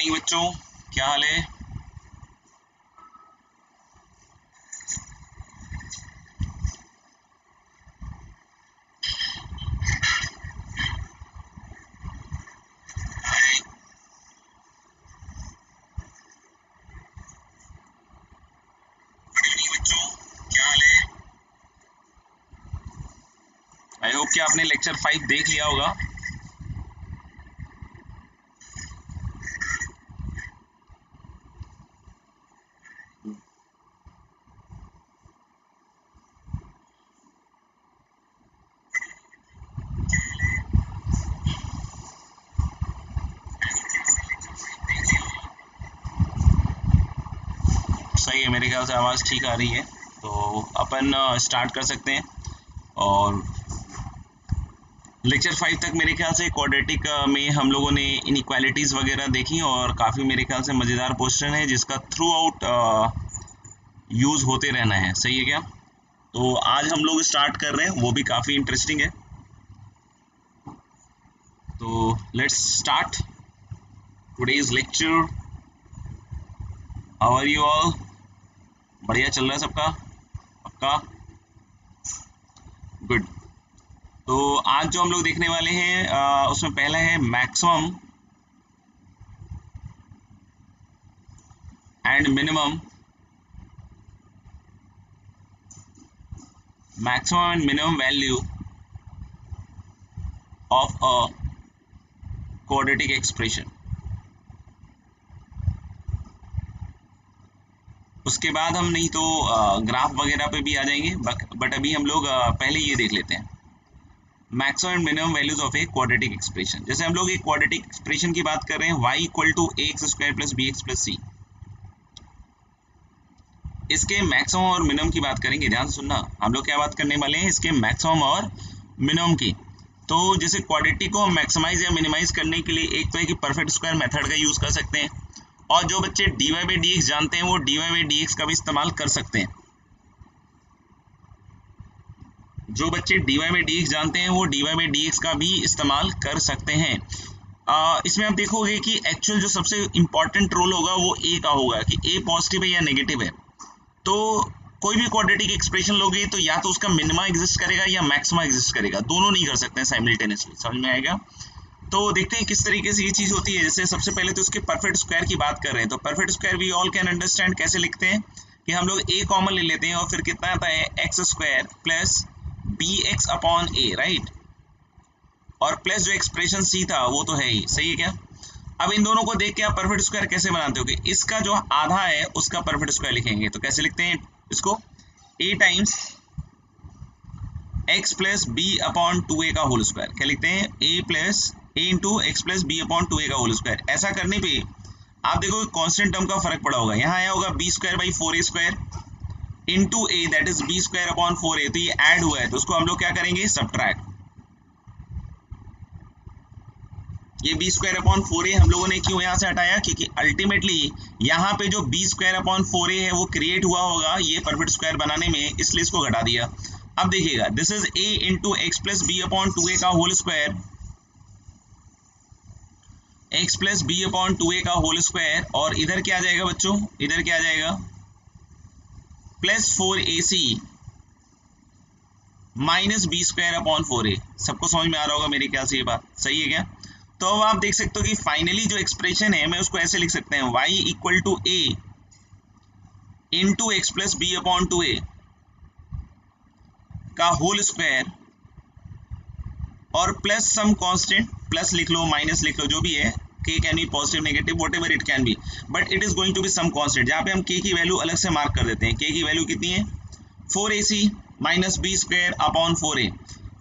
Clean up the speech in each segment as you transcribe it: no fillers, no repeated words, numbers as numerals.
Evening बच्चों, क्या हाल है? आई होप कि आपने लेक्चर 5 देख लिया होगा। सही है, मेरे ख्याल से आवाज़ ठीक आ रही है, तो अपन स्टार्ट कर सकते हैं। और लेक्चर 5 तक मेरे ख्याल से क्वाड्रेटिक में हम लोगों ने इनइक्वालिटीज़ वगैरह देखी और काफ़ी मेरे ख्याल से मज़ेदार क्वेश्चन है जिसका थ्रू आउट यूज़ होते रहना है। सही है क्या? तो आज हम लोग स्टार्ट कर रहे हैं, वो भी काफ़ी इंटरेस्टिंग है। तो let's start today's lecture. How are you all? बढ़िया चल रहा है सबका? पक्का? गुड। तो आज जो हम लोग देखने वाले हैं उसमें पहला है maximum and minimum value of a quadratic expression. उसके बाद हम नहीं तो ग्राफ वगैरह पे भी आ जाएंगे, बट अभी हम लोग पहले ये देख लेते हैं maximum and minimum values of a quadratic expression. जैसे हम लोग एक क्वाड्रेटिक एक्सप्रेशन की बात कर रहे हैं, y equal to a x square plus b x plus c. इसके मैक्सिमम और मिनिमम की बात करेंगे, ध्यान से सुनना। हम लोग क्या बात करने वाले हैं, इसके मैक्सिमम और मिनिमम की। तो जैसे क्वाड्रेटिक को मैक्सिमाइज या मिनिमाइज करने के लिए एक तो है कि परफेक्ट स्क्वायर मेथड का यूज कर सकते हैं, और जो बच्चे dy बाई डी एक्स जानते हैं वो dy बाई डी एक्स का भी इस्तेमाल कर सकते हैं। जो बच्चे dy बाई डी एक्स जानते हैं वो dy बाई डी एक्स का भी इस्तेमाल कर सकते हैं। इसमें आप देखोगे कि एक्चुअल जो सबसे इंपॉर्टेंट रोल होगा वो ए का होगा कि ए पॉजिटिव है या नेगेटिव है। तो कोई भी क्वाड्रेटिक एक्सप्रेशन लोगे तो या तो उसका मिनिमा एग्जिस्ट करेगा या मैक्सिमा एग्जिस्ट करेगा, दोनों नहीं कर सकते हैं साइमल्टेनियसली। समझ में आएगा? तो देखते हैं किस तरीके से ये चीज़ होती है। जैसे सबसे पहले तो इसके परफेक्ट स्क्वायर की बात कर रहे हैं, तो perfect square we all can understand कैसे लिखते हैं कि हम लोग ए कॉमन ले लेते हैं और फिर कितना आता है x square plus b x upon a, right. और प्लस जो एक्सप्रेशन सी था वो तो है ही, सही है क्या? अब इन दोनों को देख के आप परफेक्ट स्क्वायर कैसे बनाते हो कि इसका जो आधा है उसका परफेक्ट स्क्वायर लिखेंगे। तो कैसे लिखते हैं इसको, a times x plus b upon two a का होल स्क्वायर। क्या लिखते हैं, a into x plus b upon two a का होल स्क्वायर। ऐसा करने पे आप देखो कांस्टेंट टर्म का फर्क पड़ा होगा, यहाँ आया होगा b square by four a square into a, that is b square upon four a. तो ये ऐड हुआ है तो उसको हम लोग क्या करेंगे, सब्ट्रैक्ट। ये बी स्क्वायर अपॉन फोर ए हम लोगों ने क्यों यहाँ से हटाया, क्योंकि अल्टीमेटली यहाँ पे जो बी स्क्वायर अपॉन फोर ए है वो क्रिएट हुआ होगा ये परफेक्ट स्क्वायर बनाने में, इसलिए इसको घटा दिया। अब देखिएगा, this is a into x plus b upon two a का whole square, x plus b upon two a का होल स्क्वायर, और इधर क्या आ जाएगा बच्चों, इधर क्या आ जाएगा plus four a c minus b square upon four a. सबको समझ में आ रहा होगा मेरे ख्याल से ये बात, सही है क्या? तो अब आप देख सकते हो कि फाइनली जो एक्सप्रेशन है मैं उसको ऐसे लिख सकते हैं, y equal to a into x plus b upon two a का होल स्क्वायर और प्लस सम कांस्टेंट, प्लस लिख लो माइनस लिख लो जो भी है, k can be positive negative whatever it can be, but it is going to be some constant. जहाँ पे हम k की वैल्यू अलग से मार्क कर देते हैं, k की वैल्यू कितनी है, four a c minus b square upon four a.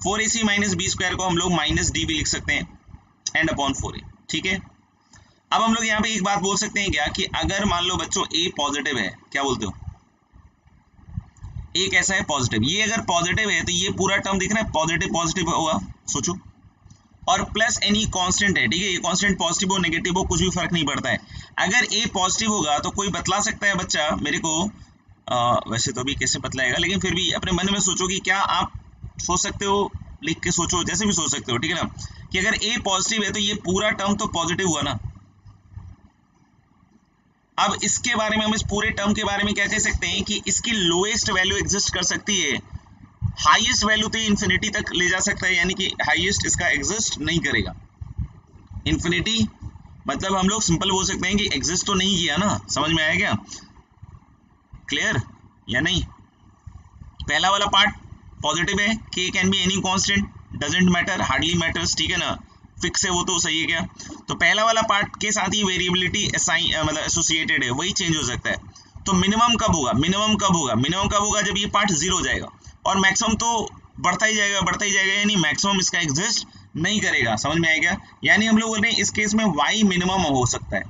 Four a c minus b square को हम लोग माइनस डी भी लिख सकते हैं एंड अपॉन फोर ए, ठीक है। अब हम लोग यहाँ पे एक बात बोल सकते हैं क्या कि अगर मान लो बच्चों a पॉजिटिव है, क्या बोलते हो, a कैसा है, पॉजिटिव। ये अगर पॉजिटिव है तो ये पूरा टर्म दिख रहा है पॉजिटिव पॉजिटिव होगा, सोचो। और प्लस एनी कांस्टेंट है, ठीक है, ये कांस्टेंट पॉजिटिव हो नेगेटिव हो कुछ भी फर्क नहीं पड़ता है। अगर a पॉजिटिव होगा तो कोई बतला सकता है बच्चा मेरे को, वैसे तो अभी कैसे बतलाएगा, लेकिन फिर भी अपने मन में सोचो कि क्या आप सोच सकते हो, लिख के सोचो, जैसे भी सोच सकते हो, ठीक है ना, कि अगर a पॉजिटिव है तो ये पूरा टर्म तो पॉजिटिव हुआ ना, अब इसके बारे में हम इस पूरे टर्म के बारे में क्या कह सकते हैं कि इसकी लोएस्ट वैल्यू एग्जिस्ट कर सकती है, हाईएस्ट वैल्यू तो इन्फिनिटी तक ले जा सकता है, यानी कि हाईएस्ट इसका एग्जिस्ट नहीं करेगा। इन्फिनिटी मतलब हम लोग सिंपल बोल सकते हैं कि एग्जिस्ट तो नहीं किया ना, समझ में आया क्या? क्लियर या नहीं? पहला वाला पार्ट पॉजिटिव है, के can be any constant, doesn't matter, hardly matters, ठीक है ना, फिक्स है वो तो सही है क्या? तो पहला वाला पार्ट के साथ ही वेरिएबिलिटी मतलब एसोसिएटेड है, वही चेंज हो सकता है। तो मिनिमम कब होगा? मिनिमम कब होगा? मिनिमम कब होगा? जब ये पार्ट 0 हो जाएगा, और मैक्सिमम तो बढ़ता ही जाएगा, बढ़ता ही जाएगा, यानी मैक्सिमम इसका एग्जिस्ट नहीं करेगा। समझ में आएगा? यानी हम लोग बोल रहे हैं इस केस में y मिनिमम हो सकता है।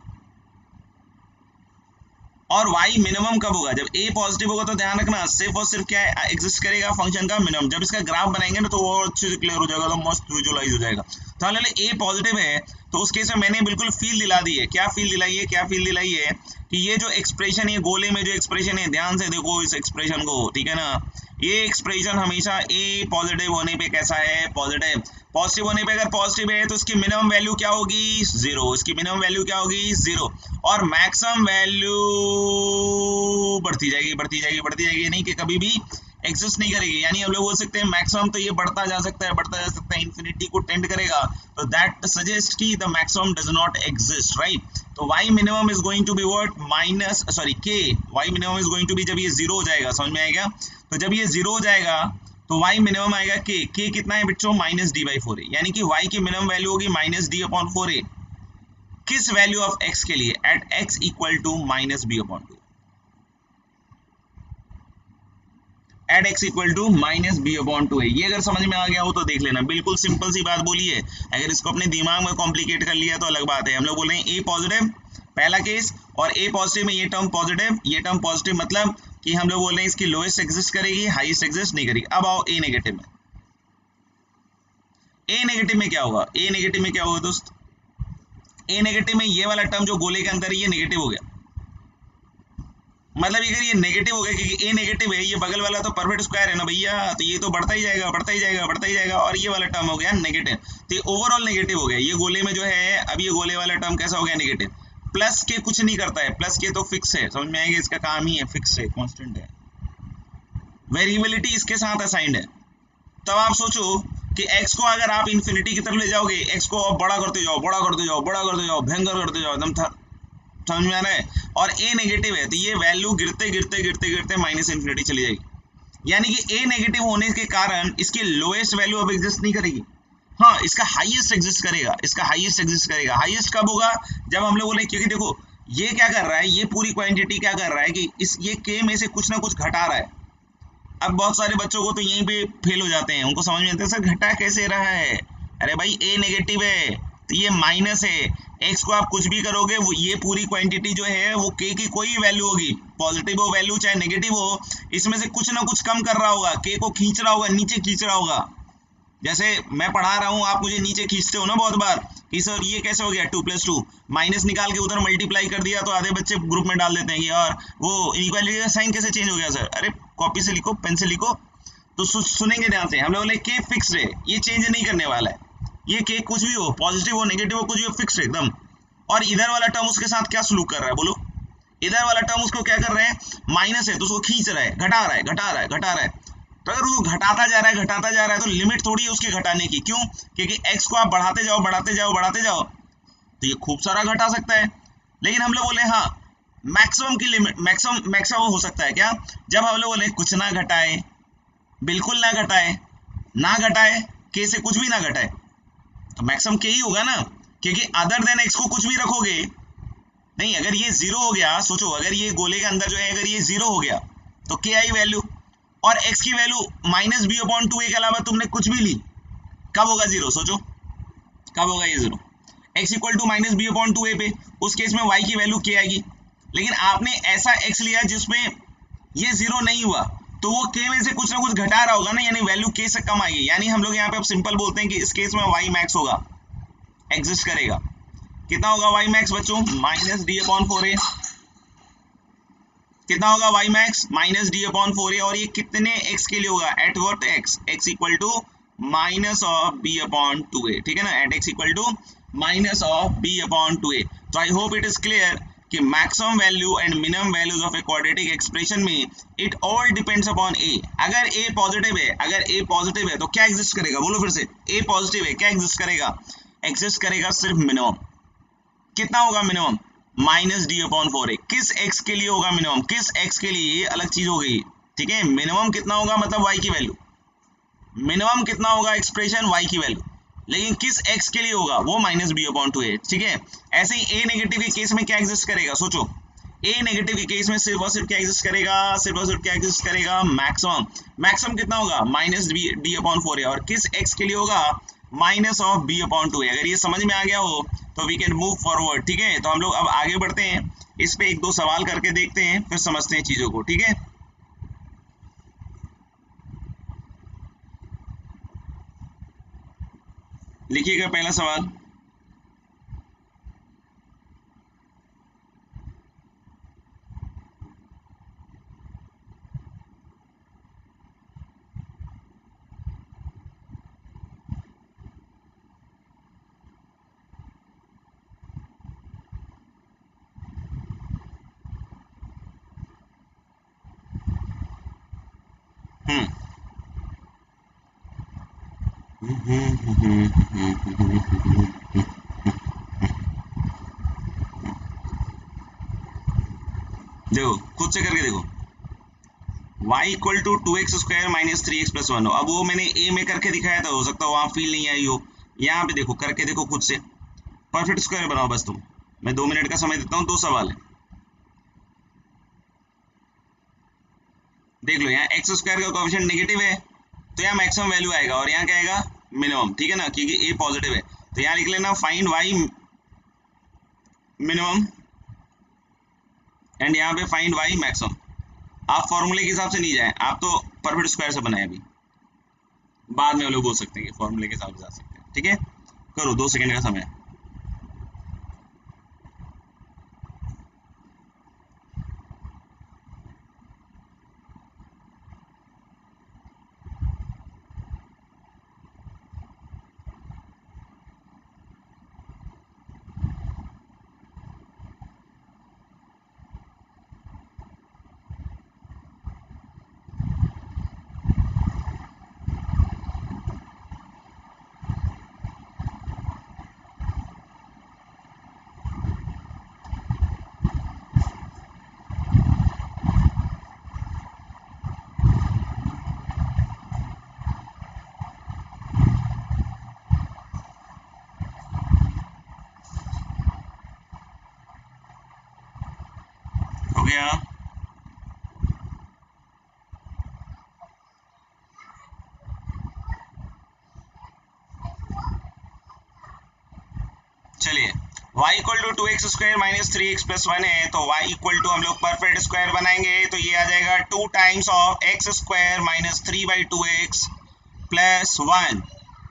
और y मिनिमम कब होगा? जब a पॉजिटिव होगा। तो ध्यान रखना सिर्फ और सिर्फ क्या एग्जिस्ट करेगा? फंक्शन का मिनिमम। जब इसका ग्राफ बनाएंगे ना तो वो और अच्छे से क्लियर हो जाएगा, तो मस्त विजुअलाइज हो जाएगा। तो मान लो a पॉजिटिव है, तो उस केस में मैंने बिल्कुल फील दिला दी है। क्या फील दिलाई है? क्या फील दिलाई है कि ये जो एक्सप्रेशन है गोले में, जो एक्सप्रेशन है, ध्यान से देखो इस एक्सप्रेशन को, ठीक है ना, ये एक्सप्रेशन हमेशा a पॉजिटिव होने पे कैसा है? पॉजिटिव। पॉजिटिव होने पे अगर पॉजिटिव है तो इसकी मिनिमम वैल्यू क्या होगी? 0। इसकी मिनिमम वैल्यू क्या होगी? 0। और मैक्सिमम वैल्यू बढ़ती जाएगी, बढ़ती जाएगी, बढ़ती जाएगी, नहीं कि कभी भी एग्जिस्ट नहीं करेगी। यानी हम लोग बोल सकते हैं मैक्सिमम तो ये बढ़ता जा सकता है, बढ़ता जा सकता है, इन्फिनिटी को टेंड करेगा। तो दैट सजेस्ट कि the maximum does not exist, right? तो y minimum is going to be what? Minus sorry k, y minimum is going to be, जब ये 0 हो जाएगा, समझ में आएगा? तो जब ये 0 हो जाएगा तो y मिनिमम आएगा k। k कितना है बच्चों? -d/4 है, यानी कि y की मिनिमम वैल्यू होगी -d/4a। किस वैल्यू ऑफ x के लिए? At x equal to -b/2। At x equal to -b/2 है। ये अगर समझ में आ गया हो तो देख लेना, बिल्कुल सिंपल सी बात बोली है। अगर इसको अपने दिमाग में कॉम्प्लिकेट कर लिया तो अलग बात है। हम लोग बोल रहे हैं a पॉजिटिव, पहला केस, और a पॉजिटिव में ये टर्म पॉजिटिव, ये टर्म पॉजिटिव, मतलब कि हम लोग बोल रहे हैं इसकी लोएस्ट एग्जिस्ट करेगी, हाईएस्ट एग्जिस्ट नहीं करेगी। अब आओ a नेगेटिव में। a नेगेटिव में क्या होगा? a नेगेटिव में क्या होगा दोस्त? a नेगेटिव में ये वाला टर्म जो गोले के अंदर है ये नेगेटिव हो गया। मतलब अगर ये नेगेटिव हो गया, क्योंकि a नेगेटिव है, ये बगल वाला तो परफेक्ट स्क्वायर है ना भैया, तो ये तो बढ़ता ही जाएगा, बढ़ता ही जाएगा, बढ़ता ही जाएगा, और ये वाला टर्म हो गया नेगेटिव। तो ये ओवरऑल नेगेटिव हो गया। ये गोले में जो है, अब ये गोले वाला टर्म कैसा हो गया? नेगेटिव। प्लस के कुछ नहीं करता है, प्लस के तो फिक्स है, समझ में आएगा? इसका काम ही है, फिक्स है, कॉन्स्टेंट है, वेरिएबिलिटी इसके साथ असाइंड है। तब आप सोचो कि x को अगर आप इन्फिनिटी की तरफ ले जाओगे, x को अब बड़ा करते जाओ, बड़ा करते जाओ, बड़ा करते जाओ, भयंकर करते जाओ, एकदम समझ में आ रहा है? और a नेगेटिव है तो ये वैल्यू गिरते गिरते गिरते गिरते माइनस इन्फिनिटी चली जाएगी। यानी कि a नेगेटिव होने के कारण इसकी लोएस्ट वैल्यू अब एग्जिस्ट नहीं करेगी। हाँ, इसका हाईएस्ट एग्जिस्ट करेगा, इसका हाईएस्ट एग्जिस्ट करेगा। हाईएस्ट कब होगा? जब हम लोग बोले, क्योंकि देखो ये क्या कर रहा है, ये पूरी क्वांटिटी क्या कर रहा है कि ये k में से कुछ ना कुछ घटा रहा है। अब बहुत सारे बच्चों को तो यहीं पे फेल हो जाते हैं, उनको समझ में आता है सर घटा कैसे रहा है? अरे भाई a नेगेटिव है तो ये माइनस है, x को आप कुछ भी करोगे वो ये पूरी क्वांटिटी जो है वो k की कोई वैल्यू होगी, पॉजिटिव हो वैल्यू चाहे नेगेटिव हो, इसमें से कुछ ना कुछ कम कर रहा होगा, k को खींच रहा होगा, नीचे खींच रहा होगा। जैसे मैं पढ़ा रहा हूँ, आप मुझे नीचे खींचते हो ना बहुत बार कि सर ये कैसे हो गया 2 + 2, माइनस निकाल के उधर मल्टीप्लाई कर दिया, तो आधे बच्चे ग्रुप में डाल देते हैं कि यार वो इक्वालिटी का साइन कैसे चेंज हो गया सर? अरे कॉपी से लिखो, पेन से लिखो, तो सुनेंगे ध्यान से। हम लोग बोले के फिक्स है, ये चेंज नहीं करने वाला है, ये के कुछ भी हो, पॉजिटिव हो नेगेटिव हो, कुछ भी हो, फिक्स है एकदम। और इधर वाला टर्म उसके साथ क्या सलूक कर रहा है बोलो? इधर वाला टर्म उसको क्या कर रहे हैं? माइनस है तो उसको खींच रहा है, घटा रहा है, घटा रहा है, घटा रहा है। तो अगर उसको घटाता जा रहा है, घटाता जा रहा है, तो लिमिट थोड़ी है उसके घटाने की। क्यों? क्योंकि x को आप बढ़ाते जाओ, बढ़ाते जाओ, बढ़ाते जाओ, तो ये खूब सारा घटा सकता है। लेकिन हम लोग बोले हाँ मैक्सिमम की लिमिट, मैक्सिमम हो सकता है क्या? जब हम लोग बोले कुछ ना घटाए, बिल्कुल ना घटाए, ना घटाए, k से कुछ भी ना घटाए, तो मैक्सिमम k ही होगा ना, क्योंकि अदर देन x को कुछ भी रखोगे नहीं। अगर ये 0 हो गया, सोचो अगर ये गोले के अंदर जो है अगर ये 0 हो गया तो k आई वैल्यू, और x की वैल्यू -b/2a के अलावा तुमने कुछ भी ली, कब होगा 0? सोचो कब होगा ये 0? x इक्वल टू -b/2a पे, उस केस में y की वैल्यू k आएगी। लेकिन आपने ऐसा x लिया जिसमें ये 0 नहीं हुआ, तो वो k में से कुछ ना कुछ घटा रहा होगा ना, यानी वैल्यू k से कम आएगी। यानी हम लोग यहाँ पे अब सिंपल बोलते हैं कि इस केस में y मैक्स होगा, एग्जिस्ट करेगा। कितना होगा y मैक्स बच्चों? -d/4a। कितना होगा y मैक्स? -d/4a। और ये कितने x के लिए होगा? At what x? x equal to -b/2a, ठीक है ना, eight x equal to -b/2a। तो I hope it is clear कि maximum value and minimum values of a quadratic expression में it all depends upon a. अगर a positive है, अगर a positive है तो क्या एग्जिस्ट करेगा, बोलो फिर से, ए पॉजिटिव है, क्या एग्जिस्ट करेगा, एग्जिस्ट करेगा सिर्फ मिनिमम। कितना होगा minimum, minus D upon 4a। किस एक्स के लिए होगा मिनिमम, किस एक्स के लिए, ये अलग चीज हो गई, ठीक है। मिनिमम कितना होगा मतलब y की वैल्यू, मिनिमम कितना होगा एक्सप्रेशन y की वैल्यू, लेकिन किस x के लिए होगा वो माइनस बी अपॉन 2a, ठीक है। ऐसे ही ए नेगेटिव के केस में क्या एग्जिस्ट करेगा, सोचो, ए नेगेटिव के केस में सिर्फ और सिर्फ क्या एग्जिस्ट करेगा, सिर्फ और सिर्फ क्या एग्जिस्ट करेगा, मैक्सिमम। मैक्सिमम कितना होगा, माइनस डी अपॉन 4a, और किस x के लिए होगा, minus of B upon 2a। अगर ये समझ में आ गया हो तो वी कैन मूव फॉरवर्ड, ठीक है। तो हम लोग अब आगे बढ़ते हैं, इस पे एक दो सवाल करके देखते हैं, फिर समझते हैं चीजों को, ठीक है। लिखिएगा पहला सवाल। देखो खुद से करके देखो, y equal to 2x square minus 3x plus 1 हो। अब वो मैंने a में करके दिखाया था, हो सकता है वहां फील नहीं आई हो, यहाँ पे देखो करके देखो खुद से, परफेक्ट स्क्वायर बनाओ बस तुम। मैं 2 मिनट का समय देता हूँ, 2 सवाल है, देख लो। यहाँ एक्स स्क्वायर का कोएफिशिएंट नेगेटिव है तो यहाँ मैक्सिमम वैल्यू आएगा, और यहाँ क्या आएगा, मिनिमम, ठीक है ना, क्योंकि ए पॉजिटिव है। तो यहाँ लिख लेना फाइंड वाई मिनिमम एंड यहाँ पे फाइंड वाई मैक्सिमम। आप फॉर्मूले के हिसाब से नहीं जाए, आप तो परफेक्ट स्क्वायर से बनाए, अभी बाद में वो लोग बोल सकते हैं कि फॉर्मूले के हिसाब से जा सकते हैं, ठीक है। करो, 2 सेकंड का समय। हो गया, चलिए। y equal to 2x square minus 3x plus 1 है, तो y इक्वल टू हम लोग परफेक्ट स्क्वायर बनाएंगे, तो ये आ जाएगा 2 times of x square minus 3/2x plus 1।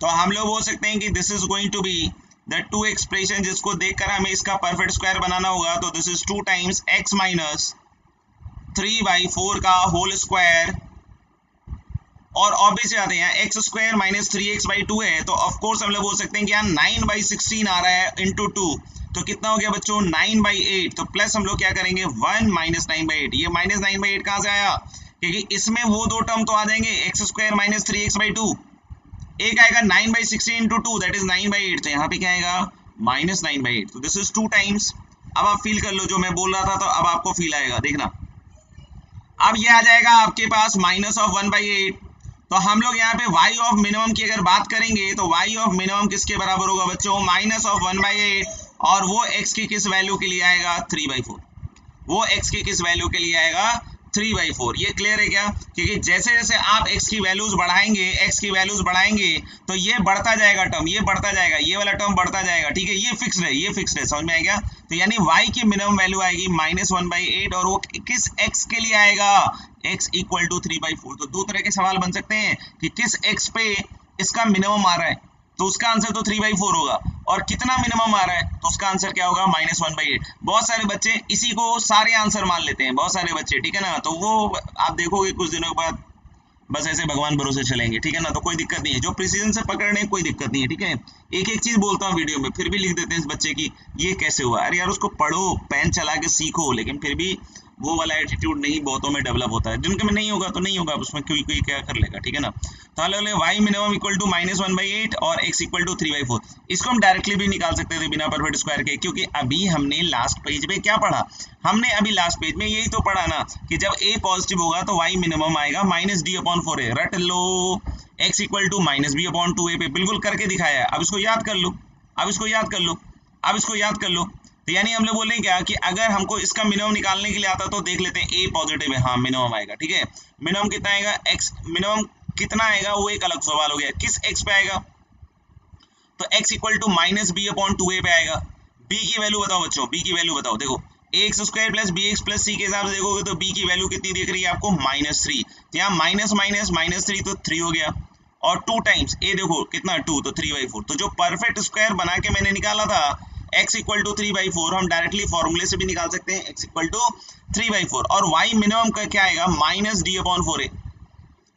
तो हम लोग बोल सकते हैं कि this is going to be the 2 expression, जिसको देखकर हमें इसका परफेक्ट स्क्वायर बनाना होगा। तो this is 2 times x minus 3/4 का होल स्क्वायर, और ऑब्वियस आते हैं एक्स स्क्वायर माइनस 3x/2 है, तो ऑफ कोर्स हम लोग बोल सकते हैं कि यहाँ 9/16 आ रहा है इंटू 2, तो कितना हो गया बच्चों, 9/8। तो प्लस हम लोग क्या करेंगे, 1 माइनस 9/8। ये माइनस 9/8 कहाँ से आया, क्योंकि इसमें वो दो टर्म तो आ जाएंगे, एक्स स्क्वायर माइनस 3x/2, एक आएगा 9/16 इंटू 2 दैट इज 9/8, तो यहाँ पे क्या आएगा, माइनस 9/8। तो दिस इज 2 टाइम्स। अब आप फील कर लो जो मैं बोल रहा था, तो अब आपको फील आएगा, देखना। अब ये आ जाएगा आपके पास माइनस ऑफ 1/8। तो हम लोग यहाँ पे y ऑफ मिनिमम की अगर बात करेंगे तो y ऑफ मिनिमम किसके बराबर होगा बच्चों, माइनस ऑफ 1/8, और वो x की किस वैल्यू के लिए आएगा, 3/4। वो x की किस वैल्यू के लिए आएगा, 3/4। ये क्लियर है क्या, क्योंकि जैसे जैसे आप x की वैल्यूज बढ़ाएंगे तो ये बढ़ता जाएगा टर्म, ये बढ़ता जाएगा, ये वाला टर्म बढ़ता जाएगा, ठीक है। ये फिक्स्ड है, ये फिक्स्ड है, समझ में आएगा। तो यानी y की मिनिमम वैल्यू आएगी माइनस 1/8, और वो किस x के लिए आएगा, x इक्वल टू 3/4। तो दो तरह के सवाल बन सकते हैं कि किस x पे इसका मिनिमम आ रहा है, तो उसका आंसर तो 3/4 होगा, और कितना मिनिमम आ रहा है तो उसका आंसर क्या होगा, माइनस 1/8। बहुत सारे बच्चे इसी को सारे आंसर मान लेते हैं, बहुत सारे बच्चे, ठीक है ना। तो वो आप देखोगे कुछ दिनों के बाद बस ऐसे भगवान भरोसे चलेंगे, ठीक है ना। तो कोई दिक्कत नहीं है, जो प्रिसीजन से पकड़ रहे हैं कोई दिक्कत नहीं है, ठीक है। एक एक चीज बोलता हूँ वीडियो में, फिर भी लिख देते हैं इस बच्चे की ये कैसे हुआ। अरे यार उसको पढ़ो, पेन चला के सीखो, लेकिन फिर भी वो वाला एटीट्यूड नहीं बहुतों में डेवलप होता है। जिनके में नहीं होगा तो नहीं होगा, उसमें कोई कोई क्या कर लेगा, ठीक है ना। तो हाल वाई मिनिमम इक्वल टू -1/8 और x इक्वल टू 3/4। इसको हम डायरेक्टली भी निकाल सकते थे बिना परफेक्ट स्क्वायर के, क्योंकि अभी हमने लास्ट पेज में क्या पढ़ा, हमने अभी लास्ट पेज में यही तो पढ़ा ना कि जब a पॉजिटिव होगा तो y मिनिमम आएगा -d/4a। रट लो, x इक्वल टू -b/2a पे बिल्कुल करके दिखाया है। अब इसको याद कर लो, अब इसको याद कर लो, अब इसको याद कर लो। तो यानी हम लोग बोल रहे हैं क्या कि अगर हमको इसका मिनिमम निकालने के लिए आता तो देख लेते हैं a पॉजिटिव है, हाँ मिनिमम आएगा, ठीक है। मिनिमम कितना आएगा, x मिनिमम कितना आएगा वो एक अलग सवाल हो गया, किस x पे आएगा, तो x इक्वल टू -b/2a पे आएगा। b की वैल्यू बताओ बच्चों, b की वैल्यू बताओ। देखो ax² plus bx plus c के हिसाब से देखोगे तो b की वैल्यू कितनी दिख रही है आपको, -3। तो यहाँ माइनस माइनस -3 तो 3 हो गया, और 2 टाइम्स a देखो कितना 2, तो 3/4। तो जो परफेक्ट स्क्वायर बना के मैंने निकाला था x इक्वल टू 3/4, हम डायरेक्टली फॉर्मूले से भी निकाल सकते हैं x इक्वल टू 3/4। और y मिनिमम का क्या आएगा, -d/4a।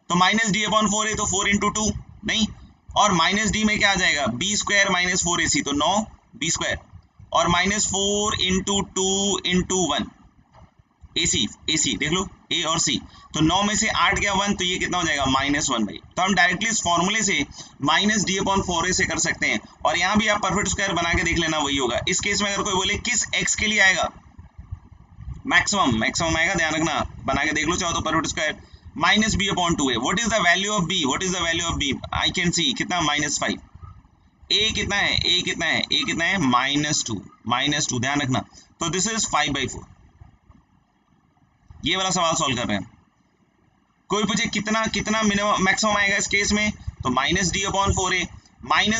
तो -d/4a तो 4 × 2 नहीं, और -d में क्या आ जाएगा, b² - 4ac तो 9 b², और -4 × 2 × 1 ac देख लो a और c, तो 9 में से 8 गया 1, तो ये कितना हो जाएगा -1/। तो हम डायरेक्टली इस फॉर्मूले से -d/4a से कर सकते हैं। और यहाँ भी आप परफेक्ट स्क्वायर बना के देख लेना, वही होगा। इस केस में अगर कोई बोले किस x के लिए आएगा, मैक्सिमम आएगा, ध्यान रखना, बना के देख लो चाहो तो perfect square. -b/2a, what is the value of b, what is the value of b, I can see कितना -5। a कितना है, a कितना है, a कितना है -2, ध्यान रखना। तो दिस इज 5/4। ये वाला सवाल सॉल्व कर रहे हैं। कोई पूछे कितना कितना मिनिमम मैक्सिमम आएगा इस केस में, तो -d/4a,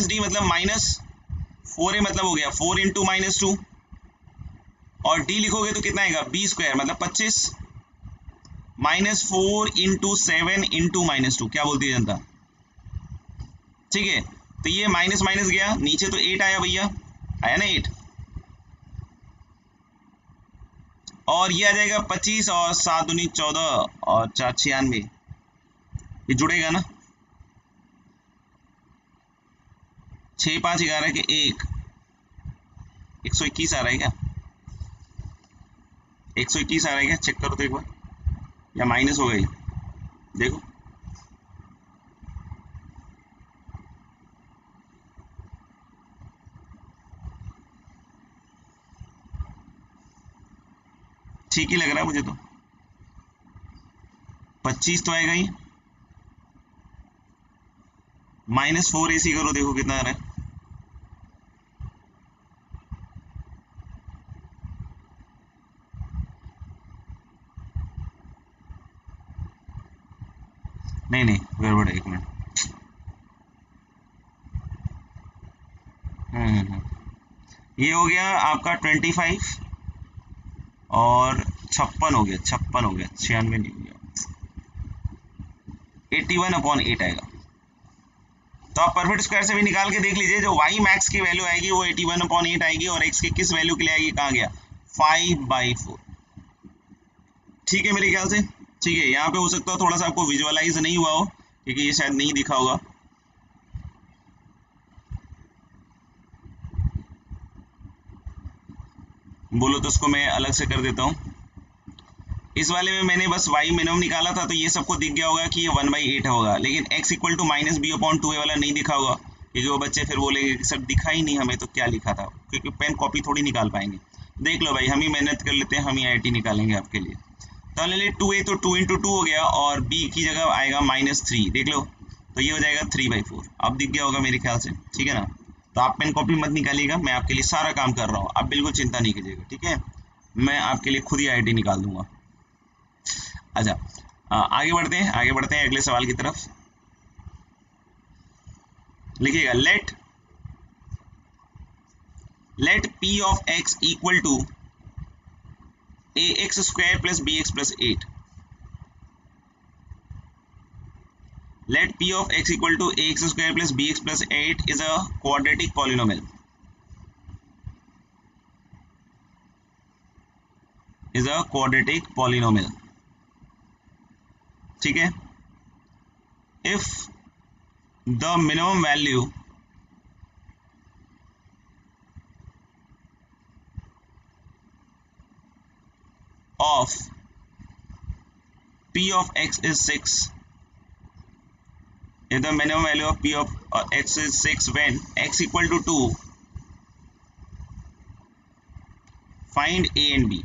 -d मतलब -4a मतलब हो गया 4 × -2, और d लिखोगे तो कितना आएगा, b² मतलब 25, -4 × 7 × -2, क्या बोलती है जनता, ठीक है। तो ये माइनस माइनस गया, नीचे तो 8 आया भैया, आया ना 8, और ये आ जाएगा 25, और 7 दूनी 14, और 4 96, ये जुड़ेगा ना, 6 5 11 के 121 आ रहा है क्या, 121 आ रहा है क्या, चेक करो तो एक बार, या माइनस हो गई, देखो ठीक ही लग रहा है मुझे तो, 25 तो आएगा ही, -4 AC करो, देखो कितना आ रहा है, नहीं गड़बड़ है, 1 मिनट। ये हो गया आपका 25, और 56 हो गया, 96 नहीं हो गया, 81/8 आएगा। तो आप परफेक्ट स्क्वायर से भी निकाल के देख लीजिए, जो y मैक्स की वैल्यू आएगी वो 81/8 आएगी, और x की किस वैल्यू के लिए आएगी, कहाँ गया, 5/4, ठीक है मेरे ख्याल से। ठीक है, यहाँ पे हो सकता है थोड़ा सा आपको विजुअलाइज नहीं हुआ हो, क्योंकि ये शायद नहीं दिखा होगा। बोलो तो उसको मैं अलग से कर देता हूँ। इस वाले में मैंने बस y मिनिमम निकाला था, तो ये सबको दिख गया होगा कि ये 1/8 होगा, लेकिन x इक्वल टू -b/2a वाला नहीं दिखा होगा, क्योंकि वो बच्चे फिर बोलेंगे कि सर दिखा ही नहीं हमें, तो क्या लिखा था, क्योंकि पेन कॉपी थोड़ी निकाल पाएंगे। देख लो भाई, हम ही मेहनत कर लेते हैं, हम ही IIT निकालेंगे आपके लिए। तो ले 2a, तो 2 × 2 हो गया, और b की जगह आएगा -3, देख लो, तो ये हो जाएगा 3/4। अब दिख गया होगा मेरे ख्याल से, ठीक है ना। तो आप पेन कॉपी मत निकालिएगा, मैं आपके लिए सारा काम कर रहा हूँ, आप बिल्कुल चिंता नहीं कीजिएगा, ठीक है। मैं आपके लिए खुद ही IIT निकाल दूंगा। अच्छा, आगे बढ़ते हैं अगले सवाल की तरफ। लिखिएगा, let p of x equal to ax² plus bx plus 8। Let p of x equal to ax² plus bx plus 8 is a quadratic polynomial. ठीक है, if the minimum value of p of x is 6, if the minimum value of p of x is 6 when x equal to 2, find a and b.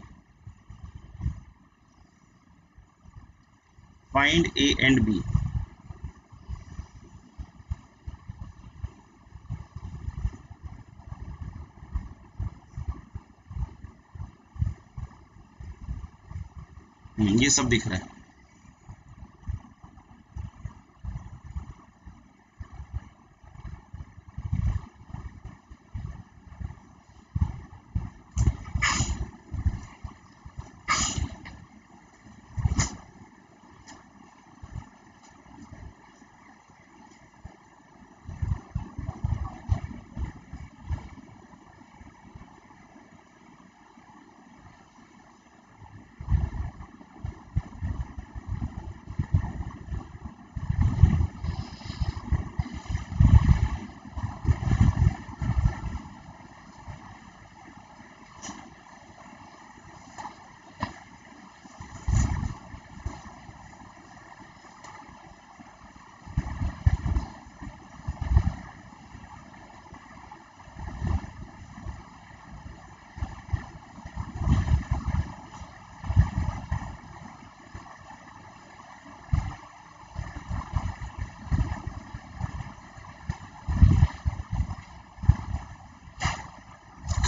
Find a and b. ये सब दिख रहा है।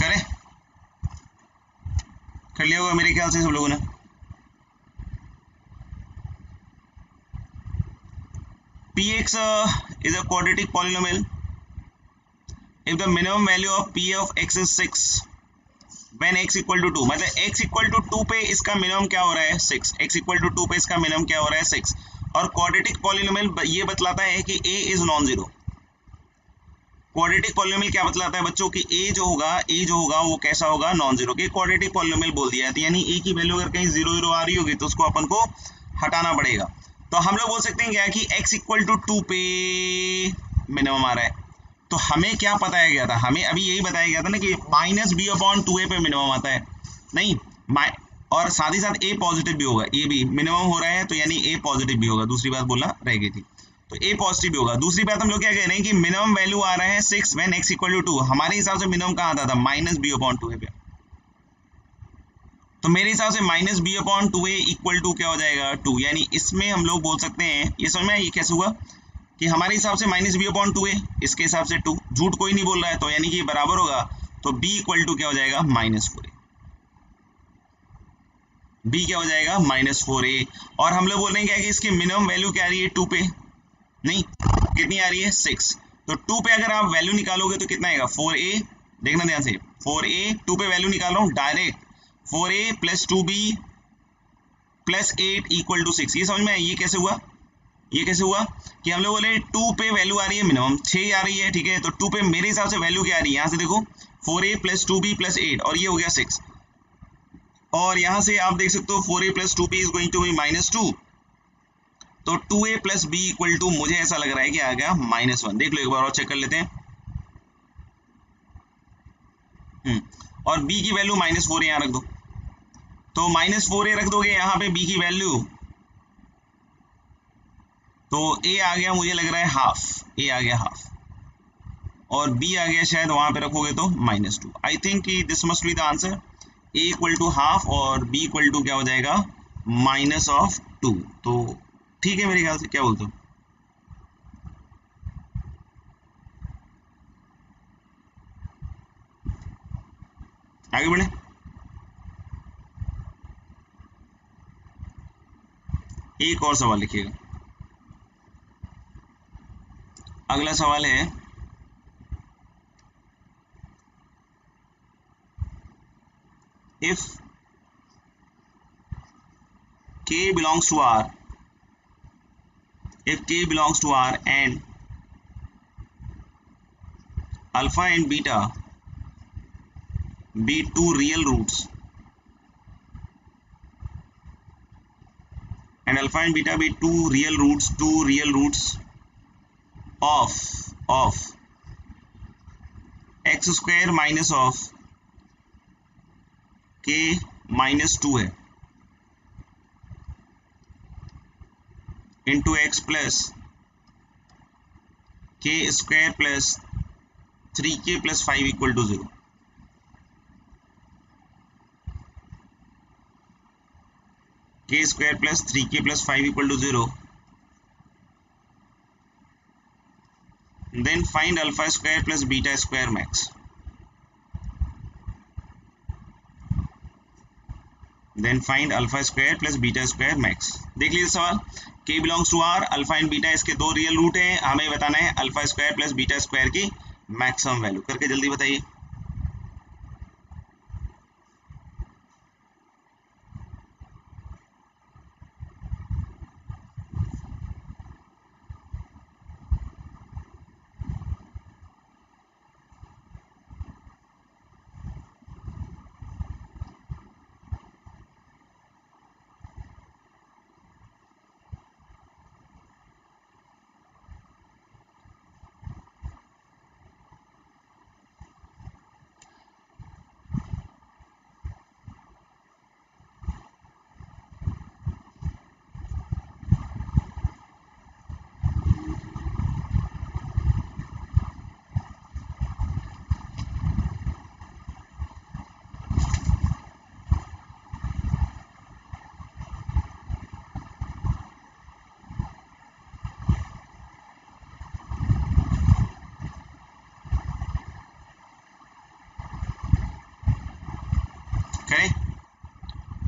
करें, कर लिया होगा मेरे ख्याल से सब लोगों ने। px is a quadratic polynomial if the minimum value of p of x is 6 when x equal to 2, मतलब x equal to 2 पे इसका मिनिमम क्या हो रहा है 6, x equal to 2 पे इसका मिनिमम क्या हो रहा है 6, और क्वाड्रेटिक पॉलिनोमियल ये बतलाता है कि a is non zero. Quadratic polynomial क्या बतलाता है बच्चों कि a जो होगा वो कैसा होगा, नॉन जीरो। कि क्वाड्रेटिक पॉलिनोमियल बोल दिया है, तो यानी a की वैल्यू अगर कहीं 0 0 आ रही होगी तो उसको अपन को हटाना पड़ेगा। तो हम लोग बोल सकते हैं क्या कि x इक्वल टू 2 पे मिनिमम आ रहा है। तो हमें क्या बताया गया था, हमें अभी यही बताया गया था ना कि माइनस बी अपॉन 2a पे मिनिमम आता है, नहीं और साथ ही साथ a पॉजिटिव भी होगा, a भी मिनिमम हो रहा है तो यानी a पॉजिटिव भी होगा। दूसरी बात बोलना रह गई थी, तो a पॉजिटिव भी होगा। दूसरी बात हम लोग क्या कह रहे हैं कि मिनिमम वैल्यू आ रहा है 6 व्हेन x इक्वल टू 2। हमारे हिसाब से मिनिमम कहाँ आता था, माइनस बी अपॉन 2a पे। तो मेरे हिसाब से minus b upon 2a equal to क्या हो जाएगा 2, यानी इसमें हम लोग बोल सकते हैं, ये समझ में ये कैसे हुआ कि हमारे हिसाब से माइनस बी अपॉन 2a, इसके हिसाब से 2, झूठ कोई नहीं बोल रहा है, तो यानी कि बराबर होगा, तो b इक्वल टू क्या हो जाएगा -4a। b क्या हो जाएगा -4a। और हम लोग बोल रहे हैं क्या कि इसकी मिनिमम वैल्यू क्या आ रही है 2 पे, नहीं कितनी आ रही है 6। तो 2 पे अगर आप वैल्यू निकालोगे तो कितना आएगा 4a, देखना ध्यान से 4a, 2 पे वैल्यू निकाल रहा हूँ direct, 4a plus 2b plus 8 equal to 6। ये समझ में आया, ये कैसे हुआ, ये कैसे हुआ कि हम लोग बोले 2 पे वैल्यू आ रही है मिनिमम 6 आ रही है, ठीक है। तो 2 पे मेरे हिसाब से वैल्यू क्या आ रही है, यहाँ से देखो 4a प्लस 2b प्लस 8 और ये हो गया 6, और यहाँ से आप देख सकते हो 4a plus 2b is going to be -2, तो 2a plus b equal to मुझे ऐसा लग रहा है कि आ गया -1। देख लो एक बार और चेक कर लेते हैं। और b की वैल्यू -4 यहाँ रख दो, तो -4a रख दोगे यहाँ पे b की वैल्यू, तो a आ गया मुझे लग रहा है हाफ, a आ गया हाफ, और b आ गया शायद वहां पे रखोगे तो -2। I think this must be the answer, a equal to half और b इक्वल टू क्या हो जाएगा -2। तो ठीक है मेरे ख्याल से, क्या बोलते हो? आगे बढ़े, एक और सवाल लिखिएगा। अगला सवाल है if k belongs to R, if k belongs to R and alpha and beta be two real roots, and alpha and beta be two real roots of x square minus of k minus 2 है into x plus k square plus 3k plus 5 equal to 0। K square plus 3k plus 5 equal to 0, then find alpha square plus beta square max। then find alpha square plus beta square max। देख लीजिए सवाल, k belongs to r, alpha and beta इसके दो real root हैं, हमें बताना है alpha square plus beta square की मैक्सिमम वैल्यू। करके जल्दी बताइए।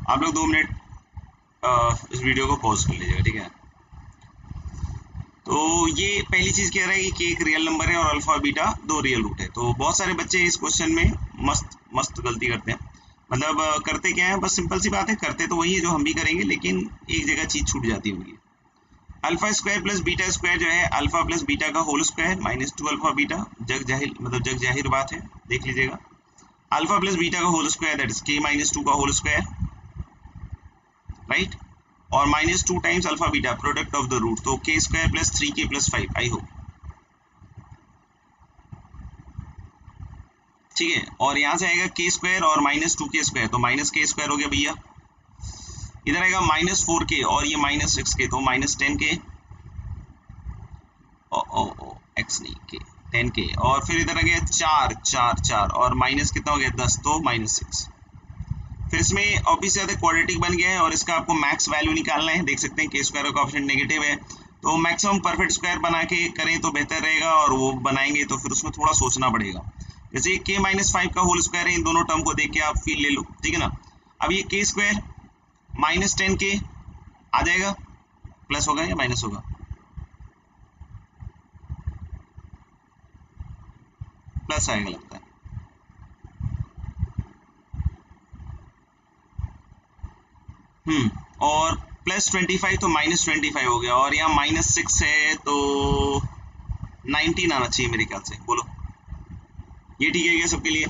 आप लोग 2 मिनट इस वीडियो को पॉज कर लीजिएगा, ठीक है। तो ये पहली चीज कह रहा है कि एक रियल नंबर है और अल्फा और बीटा दो रियल रूट है। तो बहुत सारे बच्चे इस क्वेश्चन में मस्त गलती करते हैं। मतलब करते क्या है, बस सिंपल सी बात है, करते तो वही है जो हम भी करेंगे, लेकिन एक जगह चीज छूट जाती है उनकी। Alpha square plus beta square जो है अल्फा प्लस बीटा का whole square minus 2 alpha beta, जग जाहिर बात है, देख लीजिएगा। अल्फा प्लस बीटा का whole square that is k minus 2 का होल स्क्वायर, राइट, और minus 2 times alpha beta product of the root, तो k square plus 3k plus 5। I hope ठीक है। और यहाँ से आएगा के स्क्वायर और माइनस 2k स्क्वायर, तो माइनस के स्क्वायर हो गया भैया। इधर आएगा माइनस 4k और ये माइनस 6k, तो माइनस 10k एक्स नहीं के 10k, और फिर इधर आ गया 4 और माइनस कितना हो गया 10, तो माइनस 6। फिर इसमें ऑब्वियस ज्यादा क्वाड्रेटिक बन गया है और इसका आपको मैक्स वैल्यू निकालना है। देख सकते हैं के स्क्वायर का ऑप्शन नेगेटिव है, तो मैक्सिमम परफेक्ट स्क्वायर बना के करें तो बेहतर रहेगा, और वो बनाएंगे तो फिर उसमें थोड़ा सोचना पड़ेगा। जैसे के माइनस 5 का होल स्क्वायर है, इन दोनों टर्म को देख के आप फील ले लो, ठीक है ना। अब ये के स्क्वायर माइनस 10k आ जाएगा, प्लस होगा या माइनस होगा, प्लस आएगा लगता है। और प्लस 25 तो माइनस 25 हो गया, और यहाँ माइनस 6 है तो 19 आना चाहिए मेरे ख्याल से, बोलो ये ठीक है क्या सबके लिए।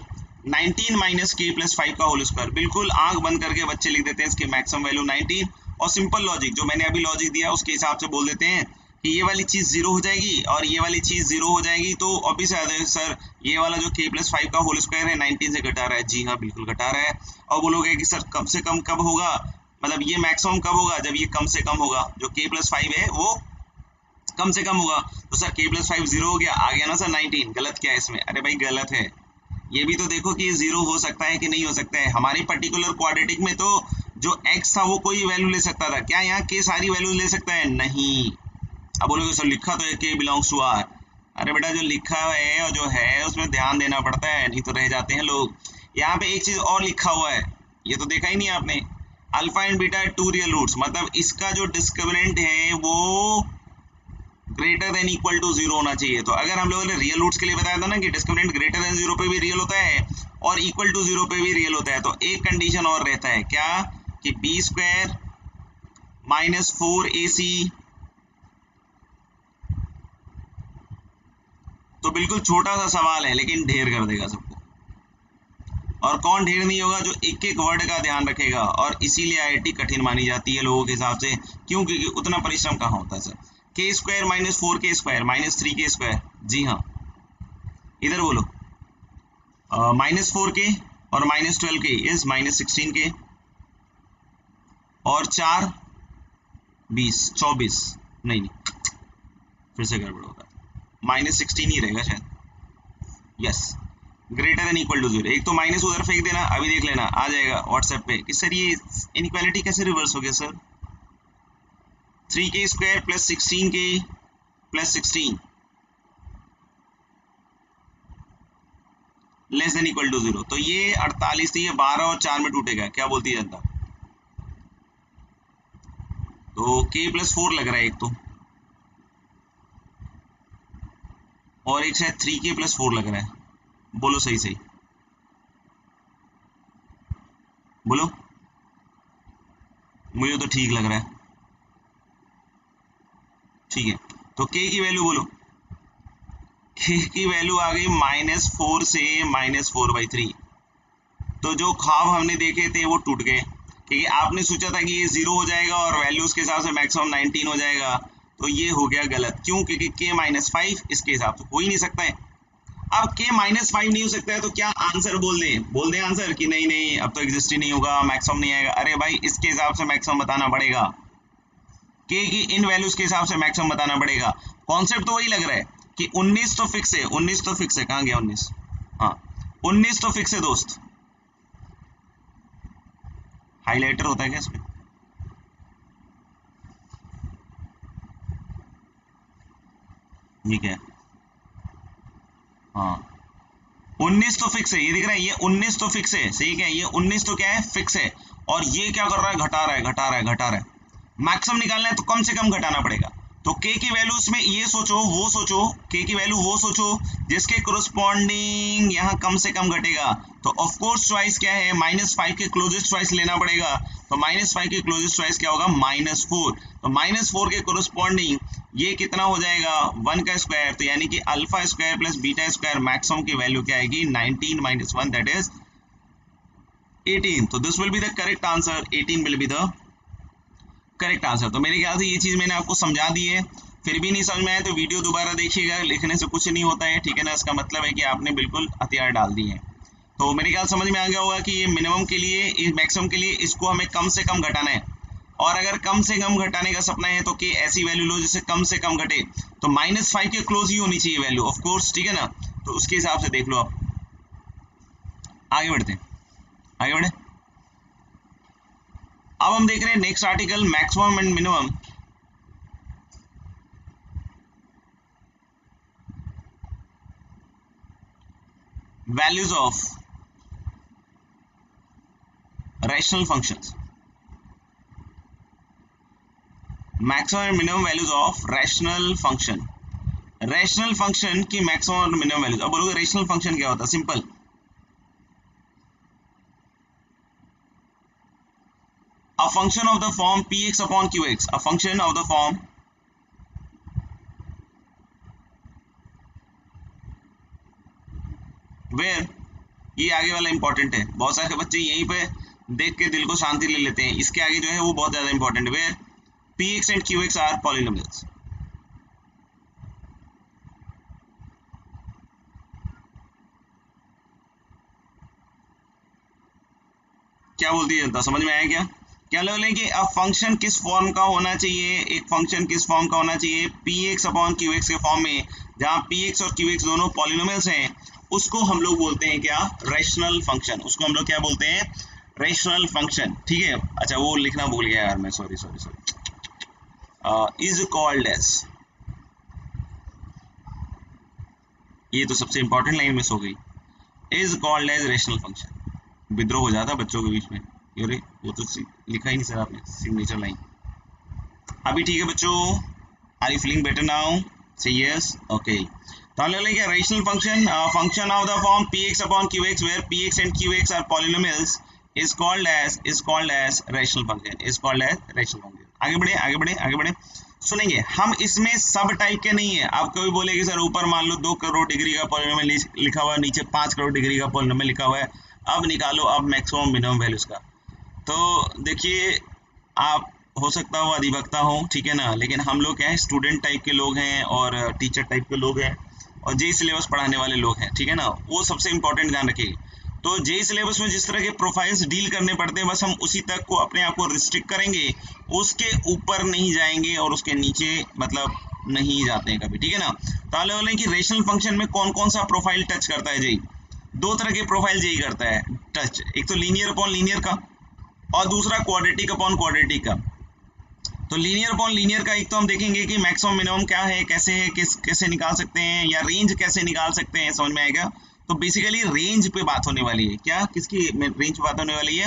19 माइनस के प्लस 5 का होल स्क्वायर, बिल्कुल आंख बंद करके बच्चे लिख देते हैं इसकी मैक्सिमम वैल्यू 19, और सिंपल लॉजिक जो मैंने अभी लॉजिक दिया उसके हिसाब से बोल देते हैं कि ये वाली चीज 0 हो जाएगी और ये वाली चीज 0 हो जाएगी, तो ऑब्वियस है सर ये वाला जो k प्लस 5 का होल स्क्वायर है 19 से घटा रहा है। जी हाँ बिल्कुल घटा रहा है। और बोलोगे कि सर कम से कम कब होगा, मतलब ये मैक्सिमम कब होगा, जब ये कम से कम होगा, जो k प्लस 5 है वो कम से कम होगा। तो सर k प्लस 5 0 हो गया, आ गया ना सर 19, गलत क्या है इसमें, अरे भाई गलत है। ये भी तो देखो कि ये 0 हो सकता है कि नहीं हो सकता है। हमारे पर्टिकुलर क्वाड्रेटिक में तो जो x था वो कोई वैल्यू ले सकता था, क्या यहाँ k सारी वैल्यू ले सकता है, नहीं। अब बोलोगे सर लिखा तो है k बिलोंग्स टू r, अरे बेटा जो लिखा है और जो है उसमें ध्यान देना पड़ता है, नहीं तो रह जाते हैं लोग। यहाँ पे एक चीज और लिखा हुआ है, ये तो देखा ही नहीं आपने, alpha and beta 2 real roots, मतलब इसका जो डिस्क्रिमिनेंट है वो ग्रेटर देन इक्वल टू 0 होना चाहिए। तो अगर हम लोगों ने रियल रूट्स के लिए बताया था ना कि डिस्क्रिमिनेंट ग्रेटर देन 0 पे भी रियल होता है और इक्वल टू 0 पे भी रियल होता है, तो एक कंडीशन और रहता है, क्या कि बी स्क्वायर माइनस 4ac, तो बिल्कुल छोटा सा सवाल है लेकिन ढेर कर देगा सबको। और कौन ढेर नहीं होगा, जो एक एक वर्ड का ध्यान रखेगा, और इसीलिए आईआईटी कठिन मानी जाती है लोगों के हिसाब से, क्यों, क्योंकि उतना परिश्रम कहाँ होता है sir. K square minus 4k square minus 3k square, जी हाँ इधर बोलो, -4k और -12k इज -16k और 4 20 24, नहीं फिर से गड़बड़ होगा, -16 ही रहेगा शायद, yes greater than equal to 0। एक तो माइनस उधर फेंक देना, अभी देख लेना आ जाएगा व्हाट्सएप पे कि सर ये इनइक्वालिटी कैसे रिवर्स हो गया sir. 3k square plus 16k plus 16 less than equal to 0, तो ये 48 थी, ये 12 और 4 में टूटेगा, क्या बोलती है जनता? तो k प्लस 4 लग रहा है एक तो, और एक शायद 3k प्लस 4 लग रहा है, बोलो सही सही बोलो, मुझे तो ठीक लग रहा है, ठीक है। तो k की वैल्यू बोलो, k की वैल्यू आ गई -4 से -4/3। तो जो ख्वाब हमने देखे थे वो टूट गए, क्योंकि आपने सोचा था कि ये 0 हो जाएगा और वैल्यू उसके हिसाब से मैक्सिमम 19 हो जाएगा, तो ये हो गया गलत। क्यों? क्योंकि k -5 इसके हिसाब से हो ही नहीं सकता है। अब k -5 नहीं हो सकता है तो क्या आंसर बोल दें आंसर कि नहीं नहीं अब तो एग्जिस्ट ही नहीं होगा, मैक्सिमम नहीं आएगा। अरे भाई इसके हिसाब से मैक्सिमम बताना पड़ेगा, k की इन वैल्यूज के हिसाब से मैक्सिमम बताना पड़ेगा। कॉन्सेप्ट तो वही लग रहा है कि 19 तो फिक्स है, 19 तो फिक्स है, कहाँ गया 19? हाँ 19 तो फिक्स है दोस्त। हाइलाइटर होता है क्या इसमें? ये क्या है? हाँ 19 तो फिक्स है, ये दिख रहा है, ये 19 तो फिक्स है, सही क्या है? ये 19 तो क्या है? फिक्स है। और ये क्या कर रहा है? घटा रहा है, घटा रहा है, घटा रहा है। मैक्सिमम निकालना है तो कम से कम घटाना पड़ेगा। तो k की वैल्यू उसमें ये सोचो, वो सोचो, k की वैल्यू वो सोचो जिसके कोरोस्पॉन्डिंग यहाँ कम से कम घटेगा। तो ऑफ कोर्स चॉइस क्या है? -5 के क्लोजेस्ट चॉइस लेना पड़ेगा। तो -5 के क्लोजेस्ट चॉइस क्या होगा? -4। तो -4 के कोरोस्पॉन्डिंग ये कितना हो जाएगा? 1 का स्क्वायर, तो यानी कि alpha square plus beta square, maximum की वैल्यू क्या आएगी? 19 - 1 दैट इज 18। तो this will be the correct answer, 18 will be the correct answer. तो मेरे ख्याल से ये चीज़ मैंने आपको समझा दी है। फिर भी नहीं समझ में आया तो वीडियो दोबारा देखिएगा, लिखने से कुछ नहीं होता है, ठीक है ना? इसका मतलब है कि आपने बिल्कुल हथियार डाल दिए हैं। तो मेरे ख्याल समझ में आ गया होगा कि ये मिनिमम के लिए, मैक्सिमम के लिए इसको हमें कम से कम घटाना है। और अगर कम से कम घटाने का सपना है तो कि ऐसी वैल्यू लो जिससे कम से कम घटे। तो -5 के क्लोज ही होनी चाहिए वैल्यू, ऑफ कोर्स, ठीक है ना? तो उसके हिसाब से देख लो आप। आगे बढ़ते हैं, आगे बढ़े। अब हम देख रहे हैं next article, maximum and minimum. Values of rational functions, maximum and minimum values of rational function. Rational function की मैक्सिमम और मिनिमम वैल्यूज। अब बोलोगे रैशनल फंक्शन क्या होता है? Simple, a function of the form px upon qx, a function of the form where, ये आगे वाला इंपॉर्टेंट है, बहुत सारे बच्चे यहीं पे देख के दिल को शांति ले लेते हैं, इसके आगे जो है वो बहुत ज्यादा इंपॉर्टेंट है। where px and qx are polynomials। क्या बोलती है जनता, समझ में आया क्या? क्या बोले कि अब फंक्शन किस फॉर्म का होना चाहिए? एक फंक्शन किस फॉर्म का होना चाहिए? px अपॉन qx के फॉर्म में, जहाँ px और qx दोनों पॉलिनोमियल्स हैं, उसको हम लोग बोलते हैं क्या? Rational function. उसको हम लोग क्या बोलते हैं? रैशनल फंक्शन, ठीक है। अच्छा वो लिखना भूल गया यार मैं, sorry sorry sorry. Is called as, ये तो सबसे इंपॉर्टेंट लाइन मिस हो गई, is called as rational function. विद्रोह हो जाता बच्चों के बीच में, अरे वो तो लिखा ही नहीं सर आपने सिग्नेचर लाइन। अभी ठीक है बच्चों, are you feeling better now? Say yes, okay. तो हम लोग क्या rational function, function of the form px upon qx where px and qx are polynomials is called as rational function, is called as rational function. आगे बढ़े, आगे बढ़े, आगे बढ़े। सुनेंगे हम इसमें सब टाइप के नहीं है। आप कभी बोले कि सर ऊपर मान लो 2 करोड़ डिग्री का पॉलिनोमियल लिखा हुआ है, नीचे 5 करोड़ डिग्री का पॉलिनोमियल लिखा हुआ है, अब निकालो अब मैक्सिमम मिनिमम वैल्यूज का। तो देखिए आप हो सकता हो अधिवक्ता हो, ठीक है ना, लेकिन हम लोग क्या है स्टूडेंट टाइप के लोग हैं और टीचर टाइप के लोग हैं और जेई सिलेबस पढ़ाने वाले लोग हैं, ठीक है ना, वो सबसे इंपॉर्टेंट ध्यान रखिए। तो जेई सिलेबस में जिस तरह के प्रोफाइल्स डील करने पड़ते हैं बस हम उसी तक को अपने आप को रिस्ट्रिक्ट करेंगे, उसके ऊपर नहीं जाएंगे और उसके नीचे मतलब नहीं जाते हैं कभी, ठीक है ना। तो आने वाले कि रेशनल फंक्शन में कौन कौन सा प्रोफाइल टच करता है जेई, दो तरह के प्रोफाइल जेई करता है टच, एक तो लीनियर अपॉन लीनियर का और दूसरा क्वाड्रेटिक अपॉन क्वाड्रेटिक का। तो लीनियर अपॉन लीनियर का एक तो हम देखेंगे कि मैक्सिमम मिनिमम क्या है, कैसे है, कैसे निकाल सकते हैं या रेंज कैसे निकाल सकते हैं, समझ में आएगा। तो बेसिकली रेंज पे बात होने वाली है, क्या किसकी रेंज पे बात होने वाली है,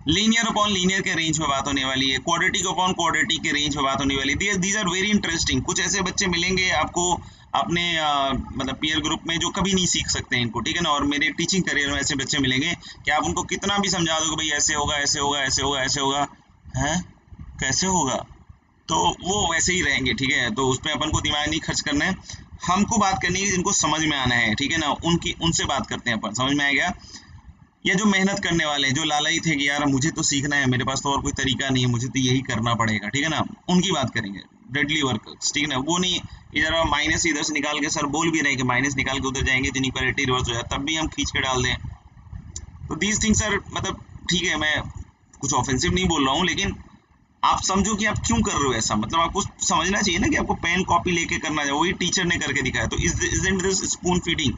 लीनियर अपॉन लीनियर के रेंज पे बात होने वाली है, क्वाड्रेटिक अपॉन क्वाड्रेटिक के रेंज पे बात होने वाली है। These are very interesting. कुछ ऐसे बच्चे मिलेंगे आपको अपने मतलब पीयर ग्रुप में जो कभी नहीं सीख सकते हैं इनको, ठीक है ना, और मेरे टीचिंग करियर में ऐसे बच्चे मिलेंगे कि आप उनको कितना भी समझा दो कि भाई ऐसे होगा ऐसे होगा ऐसे होगा ऐसे होगा, है कैसे होगा, तो वो वैसे ही रहेंगे, ठीक है। तो उस पर अपन को दिमाग नहीं खर्च करना है, हमको बात करनी है जिनको समझ में आना है, ठीक है ना, उनकी उनसे बात करते हैं अपन, समझ में आएगा। ये जो मेहनत करने वाले हैं, जो लालची थे कि यार मुझे तो सीखना है, मेरे पास तो और कोई तरीका नहीं है, मुझे तो यही करना पड़ेगा, ठीक है ना, उनकी बात करेंगे, डेडली वर्कर्स, ठीक है ना। वो नहीं इधर माइनस इधर से निकाल के सर बोल भी रहे कि माइनस निकाल के उधर जाएंगे तो इनइक्वालिटी रिवर्स हो जाए, तब भी हम खींच के डाल दें। तो दीज थिंग्स आर मतलब ठीक है, मैं कुछ ऑफेंसिव नहीं बोल रहा हूँ, लेकिन आप समझो कि आप क्यों कर रहे हो ऐसा, मतलब आपको समझना चाहिए ना कि आपको पेन कॉपी लेके करना है, वही टीचर ने करके दिखाया। तो isn't this spoon feeding,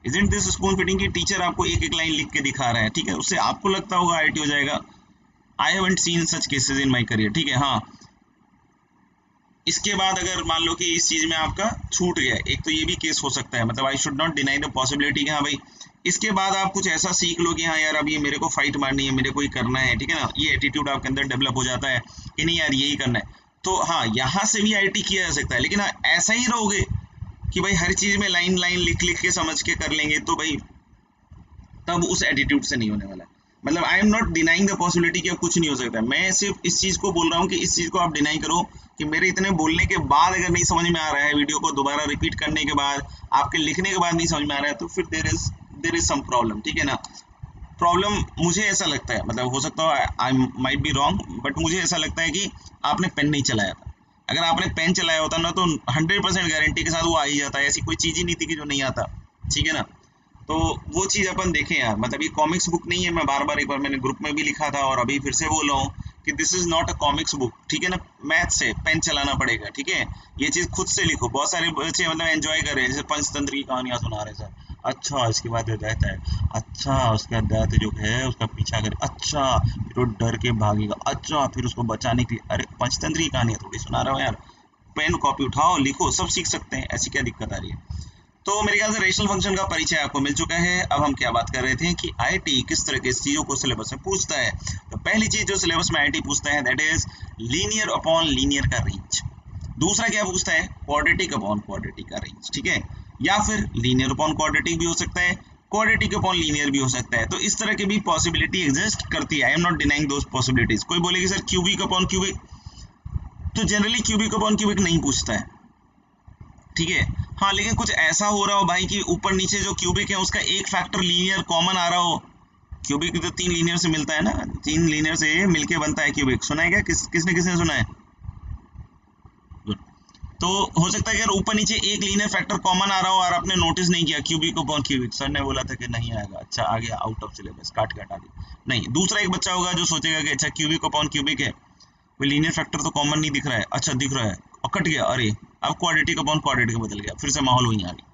isn't this spoon feeding की टीचर आपको एक एक लाइन लिख के दिखा रहा है, ठीक है, उससे आपको लगता होगा आईटी हो जाएगा। I haven't seen such cases in my career, ठीक है। हाँ, इसके बाद अगर मान लो कि इस चीज में आपका छूट गया, एक तो ये भी केस हो सकता है, मतलब I should not deny the possibility कि हाँ भाई इसके बाद आप कुछ ऐसा सीख लो कि हाँ यार अब ये मेरे को फाइट मारनी है, मेरे को ही करना है, ठीक है ना, ये एटीट्यूड आपके अंदर डेवलप हो जाता है कि नहीं यार यही करना है। तो हाँ, यहाँ से भी आईटी किया जा सकता है, लेकिन हाँ ऐसा ही रहोगे कि भाई हर चीज में लाइन लाइन लिख लिख के समझ के कर लेंगे, तो भाई तब उस एटीट्यूड से नहीं होने वाला है। मतलब I am not denying the possibility कि अब कुछ नहीं हो सकता, मैं सिर्फ इस चीज को बोल रहा हूँ कि इस चीज को आप डिनाई करो कि मेरे इतने बोलने के बाद अगर नहीं समझ में आ रहा है, वीडियो को दोबारा रिपीट करने के बाद, आपके लिखने के बाद नहीं समझ में आ रहा है, तो फिर देयर इज सम प्रॉब्लम, ठीक है ना। प्रॉब्लम मुझे ऐसा लगता है, मतलब हो सकता है I might be wrong, but मुझे ऐसा लगता है कि आपने पेन नहीं चलाया था। अगर आपने पेन चलाया होता ना तो 100% गारंटी के साथ वो आ ही जाता है, ऐसी कोई चीज ही नहीं थी कि जो नहीं आता, ठीक है ना। तो वो चीज अपन देखें यार, मतलब ये कॉमिक्स बुक नहीं है, मैं बार बार एक बार मैंने ग्रुप में भी लिखा था और अभी फिर से बोल रहा हूँ कि this is not a comics book, ठीक है ना। मैथ से पेन चलाना पड़ेगा, ठीक है, ये चीज खुद से लिखो। बहुत सारे बच्चे मतलब एंजॉय कर रहे हैं, जैसे पंचतंत्र की कहानियां सुना रहे सर, अच्छा इसके बाद दैत है, अच्छा उसका दैत जो है उसका पीछा करे, अच्छा फिर वो डर के भागेगा, अच्छा फिर उसको बचाने के लिए, अरे पंचतंत्र की कहानियां थोड़ी सुना रहा हूँ यार, पेन कॉपी उठाओ लिखो, सब सीख सकते हैं, ऐसी क्या दिक्कत आ रही है। तो मेरे ख्याल से रेशनल फंक्शन का परिचय आपको मिल चुका है। अब हम क्या बात कर रहे थे कि आईआईटी किस तरह के चीजों को सिलेबस में पूछता है। तो पहली चीज जो सिलेबस में आईआईटी पूछता है that is linear upon linear का रेंज। दूसरा क्या पूछता है, क्वाड्रेटिक अपॉन क्वाड्रेटिक का रेंज, ठीक है, या फिर लीनियर अपॉन क्वाड्रेटिक भी हो सकता है, क्वाड्रेटिक अपॉन लीनियर भी हो सकता है। तो इस तरह की भी पॉसिबिलिटी एग्जिस्ट करती है, I am not denying those possibilities. कोई बोलेगी सर क्यूबिक अपॉन क्यूबिक, तो जनरली क्यूबिक अपॉन क्यूबिक नहीं पूछता है, ठीक है। हाँ, लेकिन कुछ ऐसा हो रहा हो भाई कि ऊपर नीचे जो क्यूबिक है उसका एक फैक्टर लीनियर कॉमन आ रहा हो, क्यूबिक तो 3 लीनियर से मिलता है ना, 3 लीनियर से मिलके बनता है क्यूबिक, सुना है क्या, किसने किसने सुना है। Good. तो हो सकता है कि अगर ऊपर नीचे एक लीनियर फैक्टर कॉमन आ रहा हो और आपने नोटिस नहीं किया, क्यूबिक अपॉन क्यूबिक, सर ने बोला था कि नहीं आएगा, अच्छा आ गया, आउट ऑफ सिलेबस, काट के हटा दी। नहीं, दूसरा एक बच्चा होगा जो सोचेगा कि अच्छा क्यूबिक अपॉन क्यूबिक है, कोई लीनियर फैक्टर तो कॉमन नहीं दिख रहा है, अच्छा दिख रहा है और कट गया, अरे अब क्वाड्रेटिक अपॉन क्वाड्रेटिक बदल गया, फिर से माहौल वहीं आ गया।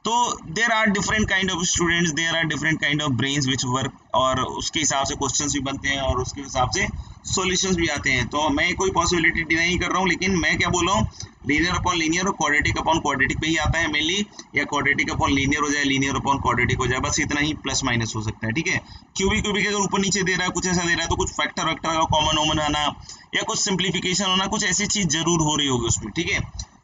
तो there are different kind of students, there are different kind of brains which work, और उसके हिसाब से क्वेश्चंस भी बनते हैं और उसके हिसाब से सॉल्यूशंस भी आते हैं। तो मैं कोई पॉसिबिलिटी डिनाई नहीं कर रहा हूँ, लेकिन मैं क्या बोल रहा हूँ, लीनियर अपॉन लीनियर और क्वाड्रेटिक अपॉन क्वाड्रेटिक पे ही आता है मेनली, या क्वाड्रेटिक अपॉन लीनियर हो जाए, लीनियर अपॉन क्वाड्रेटिक हो जाए, बस इतना ही प्लस माइनस हो सकता है, ठीक है। क्यूबिक क्यूबिक अगर ऊपर नीचे दे रहा है, कुछ ऐसा दे रहा है, तो कुछ फैक्टर वैक्टर का कॉमन ओमन आना या कुछ सिंप्लीफिकेशन होना, कुछ ऐसी चीज जरूर हो रही होगी उसमें, ठीक है।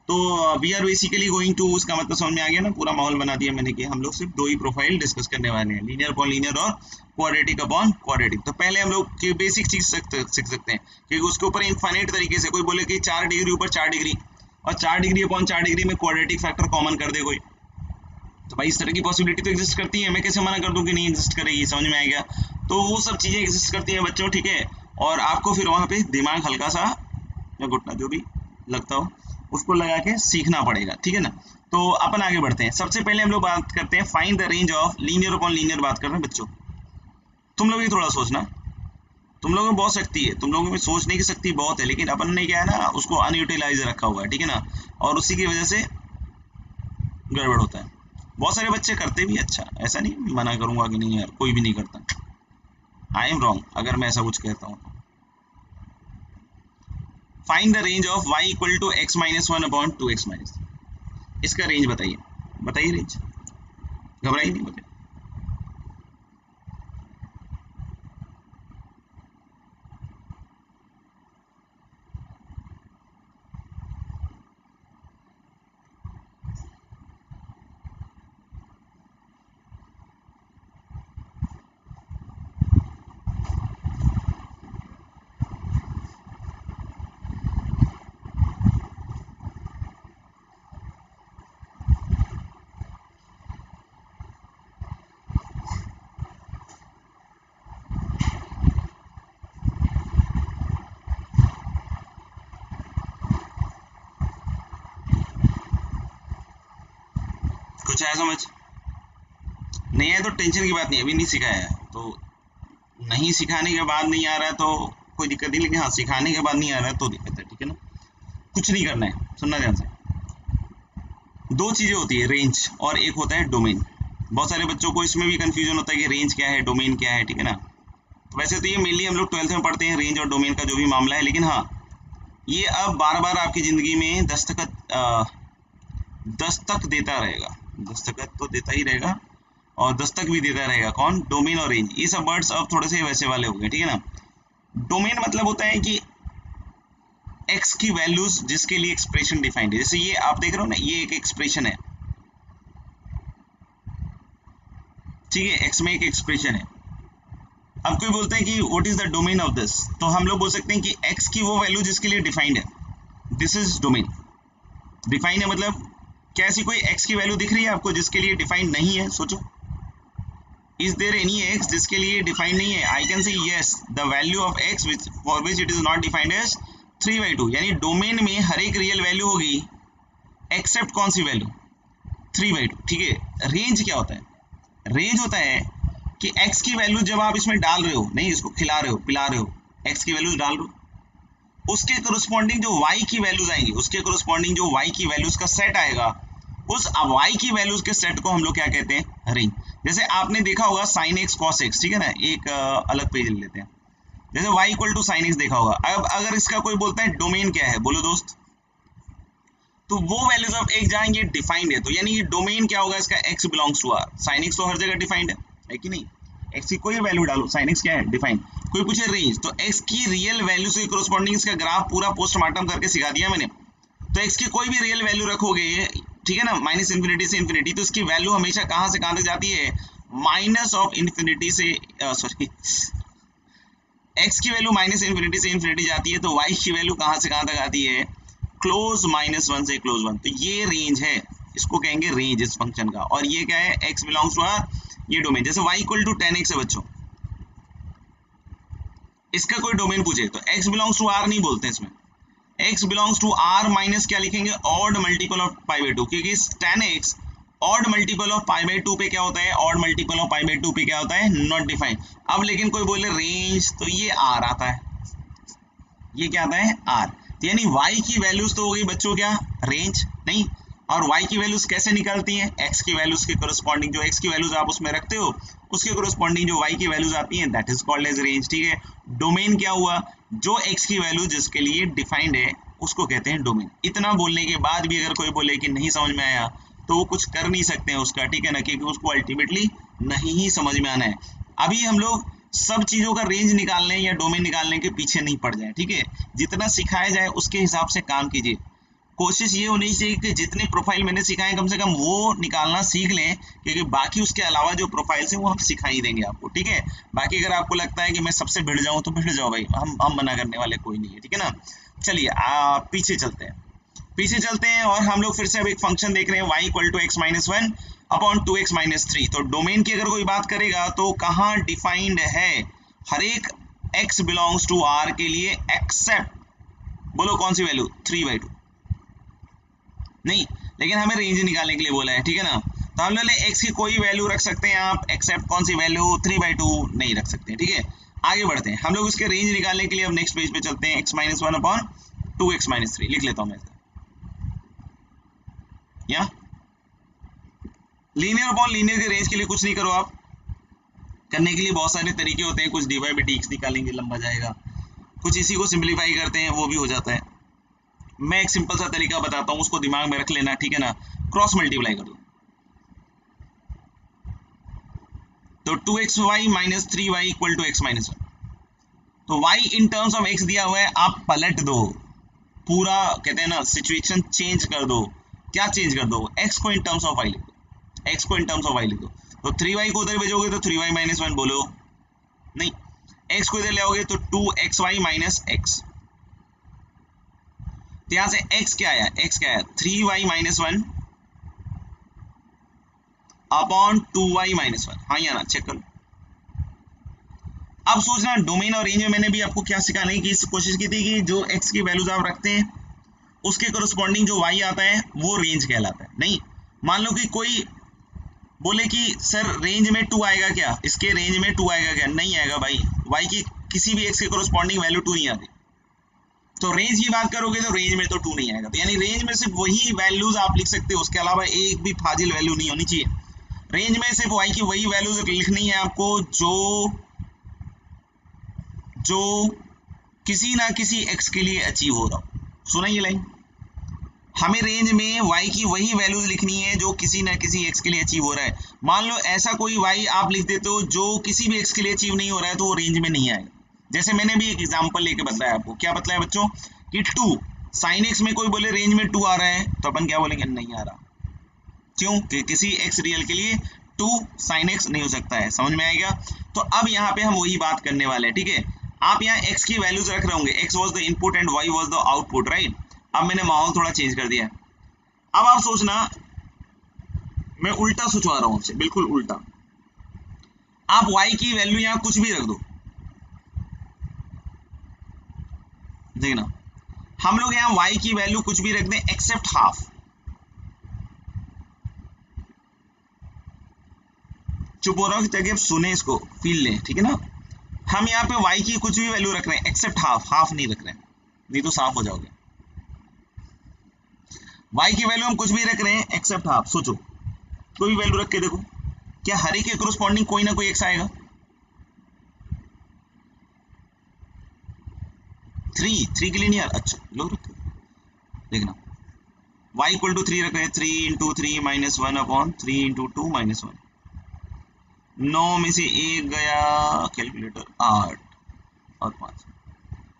तो we are basically going to, उसका मतलब समझ में आ गया ना, पूरा माहौल बना दिया मैंने कि हम लोग सिर्फ दो ही प्रोफाइल डिस्कस करने वाले हैं, लीनियर अपॉन लीनियर और क्वाड्रेटिक अपॉन क्वाड्रेटिक। तो पहले हम लोग की बेसिक चीज सीख सकते हैं, क्योंकि उसके ऊपर इनफाइनाइट तरीके से कोई बोले कि 4 डिग्री ऊपर 4 डिग्री और 4 डिग्री अपॉन 4 डिग्री में क्वाड्रेटिक फैक्टर कॉमन कर दे कोई, तो भाई इस तरह की पॉसिबिलिटी तो एग्जिस्ट करती है, मैं कैसे मना कर दूं कि नहीं एग्जिस्ट करेगी, समझ में आएगा। तो वो सब चीजें एग्जिस्ट करती हैं बच्चों, ठीक है। और आपको फिर वहां पे दिमाग हल्का सा या घुटना जो भी लगता हो उसको लगा के सीखना पड़ेगा, ठीक है ना। तो अपन आगे बढ़ते हैं। सबसे पहले हम लोग बात करते हैं find the range of linear upon linear. बात कर रहे हैं बच्चों, तुम लोग भी थोड़ा सोचना, तुम लोगों में बहुत शक्ति है, तुम लोगों में सोचने की शक्ति बहुत है, लेकिन अपन ने क्या है ना उसको अनयूटिलाइज रखा हुआ है, ठीक है ना, और उसी की वजह से गड़बड़ होता है। बहुत सारे बच्चे करते भी अच्छा, ऐसा नहीं मना करूंगा कि नहीं यार कोई भी नहीं करता, आई एम रॉन्ग अगर मैं ऐसा कुछ कहता हूँ। Find the range of y equal to x minus 1 upon 2x minus, इसका रेंज बताइए, बताइए रेंज, घबराइए नहीं, बताइए। कुछ आया समझ? नहीं है तो टेंशन की बात नहीं, अभी नहीं सिखाया है तो नहीं, सिखाने के बाद नहीं आ रहा है तो कोई दिक्कत नहीं, लेकिन हाँ सिखाने के बाद नहीं आ रहा है तो दिक्कत है, ठीक है ना। कुछ नहीं करना है, सुनना ध्यान से। दो चीजें होती है, रेंज और एक होता है डोमेन। बहुत सारे बच्चों को इसमें भी कंफ्यूजन होता है कि रेंज क्या है डोमेन क्या है, ठीक है ना। तो वैसे तो ये मेनली हम लोग 12th में पढ़ते हैं रेंज और डोमेन का जो भी मामला है, लेकिन हाँ ये अब बार बार आपकी जिंदगी में दस्तक देता रहेगा, दस्तखत तो देता ही रहेगा और दस्तक भी देता रहेगा। कौन? डोमेन और रेंज। ये सब वर्ड्स अब थोड़े से वैसे वाले हो गए, ठीक है ना। डोमेन मतलब होता है कि एक्स की वैल्यूज जिसके लिए एक्सप्रेशन डिफाइंड है, जैसे ये आप देख रहे हो ना, ये एक एक्सप्रेशन है, ठीक है, एक्स में एक एक्सप्रेशन है। अब कोई बोलता है कि what is the domain of this, तो हम लोग बोल सकते हैं कि एक्स की वो वैल्यू जिसके लिए डिफाइंड है, दिस इज डोमेन। डिफाइंड है मतलब क्या ऐसी कोई एक्स की वैल्यू दिख रही है आपको जिसके लिए डिफाइंड नहीं है? सोचो, इज देयर एनी एक्स जिसके लिए डिफाइंड नहीं है? I can say yes, the value of x which for which it is not defined as 3/2, यानी डोमेन में हर एक रियल वैल्यू होगी एक्सेप्ट कौन सी वैल्यू? 3/2, ठीक है। रेंज क्या होता है? रेंज होता है कि x की वैल्यू जब आप इसमें डाल रहे हो, नहीं इसको खिला रहे हो पिला रहे हो, x की वैल्यूज डाल रहे हो, उसके कोरस्पॉन्डिंग जो y की वैल्यूज आएंगी, उसके कोरस्पॉन्डिंग जो y की वैल्यूज का सेट आएगा, उस y की वैल्यूज के सेट को हम लोग क्या कहते हैं? रेंज। जैसे आपने देखा होगा sin x cos x, ठीक है ना, एक अलग पेज ले लेते हैं, जैसे y equal to sin x देखा होगा। अब अगर इसका कोई बोलता है डोमेन क्या है, बोलो दोस्त, तो वो वैल्यूज ऑफ x जहां ये डिफाइंड है, तो यानी ये डोमेन क्या होगा इसका? x belongs to r। sin x तो हर जगह डिफाइंड है कि नहीं? x की कोई वैल्यू डालो, sin x क्या है? डिफाइंड। कोई पूछे रेंज, तो x की रियल वैल्यू से कोरस्पॉन्डिंग इसका ग्राफ पूरा पोस्टमार्टम करके सिखा दिया मैंने। तो x की कोई भी रियल वैल्यू रखोगे, ठीक है ना, माइनस इन्फिनिटी से इन्फिनिटी, तो इसकी वैल्यू हमेशा कहां से कहां तक जाती है? माइनस ऑफ इन्फिनिटी से सॉरी, x की वैल्यू माइनस इन्फिनिटी से इन्फिनिटी जाती है, तो y की वैल्यू कहां से कहां तक आती है? क्लोज -1 से क्लोज 1। तो ये रेंज है, इसको कहेंगे रेंज इस फंक्शन का। और ये क्या है? x बिलोंग्स टू r, ये डोमेन। जैसे y इक्वल टू 10x है बच्चों, इसका कोई डोमेन पूछे तो x बिलोंग्स टू r नहीं बोलते इसमें, x belongs to r minus क्या लिखेंगे? ऑड मल्टीपल ऑफ π/2, क्योंकि 10x ऑड मल्टीपल ऑफ π/2 पे क्या होता है? ऑड मल्टीपल ऑफ π/2 पे क्या होता है? Not defined. अब लेकिन कोई बोले रेंज, तो ये r आता है, ये क्या आता है? r। यानी y की वैल्यूज तो हो गई बच्चों क्या? रेंज नहीं। और y की वैल्यूज कैसे निकलती हैं? x की वैल्यूज के कोरस्पॉन्डिंग जो x की वैल्यूज आप उसमें रखते हो, उसके कोरस्पॉन्डिंग जो y की वैल्यूज आती हैं, that is called as range, ठीक है। डोमेन क्या हुआ? जो x की वैल्यू जिसके लिए डिफाइंड है उसको कहते हैं डोमेन। इतना बोलने के बाद भी अगर कोई बोले कि नहीं समझ में आया, तो वो कुछ कर नहीं सकते हैं उसका, ठीक है ना, क्योंकि उसको अल्टीमेटली नहीं ही समझ में आना है। अभी हम लोग सब चीजों का रेंज निकालने या डोमेन निकालने के पीछे नहीं पड़ जाए, ठीक है। जितना सिखाया जाए उसके हिसाब से काम कीजिए। कोशिश ये होनी चाहिए कि जितने प्रोफाइल मैंने सिखाए कम से कम वो निकालना सीख लें, क्योंकि बाकी उसके अलावा जो प्रोफाइल्स हैं वो हम सिखा ही देंगे आपको, ठीक है। बाकी अगर आपको लगता है कि मैं सबसे भिड़ जाऊं तो भिड़ जाओ भाई, हम मना करने वाले कोई नहीं है, ठीक है ना। चलिए पीछे चलते हैं, पीछे चलते हैं और हम लोग फिर से अब एक फंक्शन देख रहे हैं y equal to x minus 1 upon 2x minus 3। तो डोमेन की अगर कोई बात करेगा तो कहाँ डिफाइंड है? हर एक x बिलोंग्स टू r के लिए एक्सेप्ट, बोलो कौन सी वैल्यू, 3/2। नहीं, लेकिन हमें रेंज निकालने के लिए बोला है, ठीक है ना। तो हम लोग x की कोई वैल्यू रख सकते हैं आप, एक्सेप्ट कौन सी वैल्यू, 3/2 नहीं रख सकते, ठीक है। आगे बढ़ते हैं, हम लोग उसके रेंज निकालने के लिए अब नेक्स्ट पेज पे चलते हैं। x-1 अपॉन 2x-3 लिख लेता हूँ मैं यहाँ। लीनियर अपॉन लीनियर के रेंज के लिए कुछ नहीं करो आप, करने के लिए बहुत सारे तरीके होते हैं, कुछ dy/dx निकालेंगे लंबा जाएगा, कुछ इसी को सिंप्लीफाई करते हैं वो भी हो जाता है। मैं एक सिंपल सा तरीका बताता हूँ, उसको दिमाग में रख लेना, ठीक है ना। क्रॉस मल्टीप्लाई कर दो, तो 2xy minus 3y equal to x-1। तो y in terms of x दिया हुआ है, आप पलट दो, पूरा कहते हैं ना सिचुएशन चेंज कर दो। क्या चेंज कर दो, x को इन टर्म्स ऑफ y लिख दो, x को इन टर्म्स ऑफ y लिख दो। तो 3y को उधर भेजोगे तो 3y माइनस 1 बोलो, नहीं, x को इधर ले आओगे तो 2xy माइनस x। तो यहां से x क्या आया, x क्या आया, 3y minus 1 upon 2y minus 1। हाँ या ना, चेक करो। अब सोचना, डोमेन और रेंज में मैंने भी आपको क्या सिखाने की कोशिश की थी कि जो x की वैल्यूज आप रखते हैं उसके कोरस्पॉन्डिंग जो y आता है वो रेंज कहलाता है। नहीं, मान लो कि कोई बोले कि सर रेंज में 2 आएगा क्या, इसके रेंज में 2 आएगा क्या, नहीं आएगा भाई, y की किसी भी x के कोरस्पॉन्डिंग वैल्यू 2 नहीं आती। तो रेंज की बात करोगे तो रेंज में तो 2 नहीं आएगा, तो यानी रेंज में सिर्फ वही वैल्यूज आप लिख सकते हो, उसके अलावा एक भी फाजिल वैल्यू नहीं होनी चाहिए। रेंज में सिर्फ y की वही वैल्यूज लिखनी है आपको जो किसी ना किसी x के लिए अचीव हो रहा हो। सुना ये लाइन, हमें रेंज में y की वही वैल्यूज लिखनी है जो किसी ना किसी x के लिए अचीव हो रहा है। मान लो ऐसा कोई y आप लिख देते हो जो किसी भी x के लिए अचीव नहीं हो रहा है, तो वो रेंज में नहीं आएगा। जैसे मैंने भी एक एग्जांपल लेके बताया आपको, क्या बताया बच्चों कि 2 sin x में कोई बोले रेंज में 2 आ रहा है, तो अपन क्या बोलेंगे, नहीं आ रहा। क्यों, कि किसी x रियल के लिए 2 sin x नहीं हो सकता है। समझ में आएगा। तो अब यहाँ पे हम वही बात करने वाले हैं, ठीक है। आप यहाँ x की वैल्यूज रख रहे होंगे, x was the input and y was the output, right. अब मैंने माहौल थोड़ा चेंज कर दिया है। अब आप सोचना, मैं उल्टा सोचवा रहा हूं आपसे, बिल्कुल उल्टा। आप y की वैल्यू यहाँ कुछ भी रख दो, देखना हम लोग यहाँ y की वैल्यू कुछ भी रख दें एक्सेप्ट हाफ। चुप हो रहा हूं ताकि आप सुने, इसको फील लें, ठीक है ना। हम यहाँ पे y की कुछ भी वैल्यू रख रहे हैं एक्सेप्ट हाफ, हाफ नहीं रख रहे हैं, नहीं तो साफ हो जाओगे। y की वैल्यू हम कुछ भी रख रहे हैं एक्सेप्ट हाफ। सोचो, कोई भी वैल्यू रख के देखो, क्या हर एक के कोरस्पॉन्डिंग कोई ना कोई x आएगा। 3 के लिए नहीं यार, अच्छा लो रखो, देखना y इक्वल टू 3 रख रहे हैं, 3 into 3 minus 1 upon 3 into 2 minus 1। 9 में से 1 गया, कैलकुलेटर 8 और 5,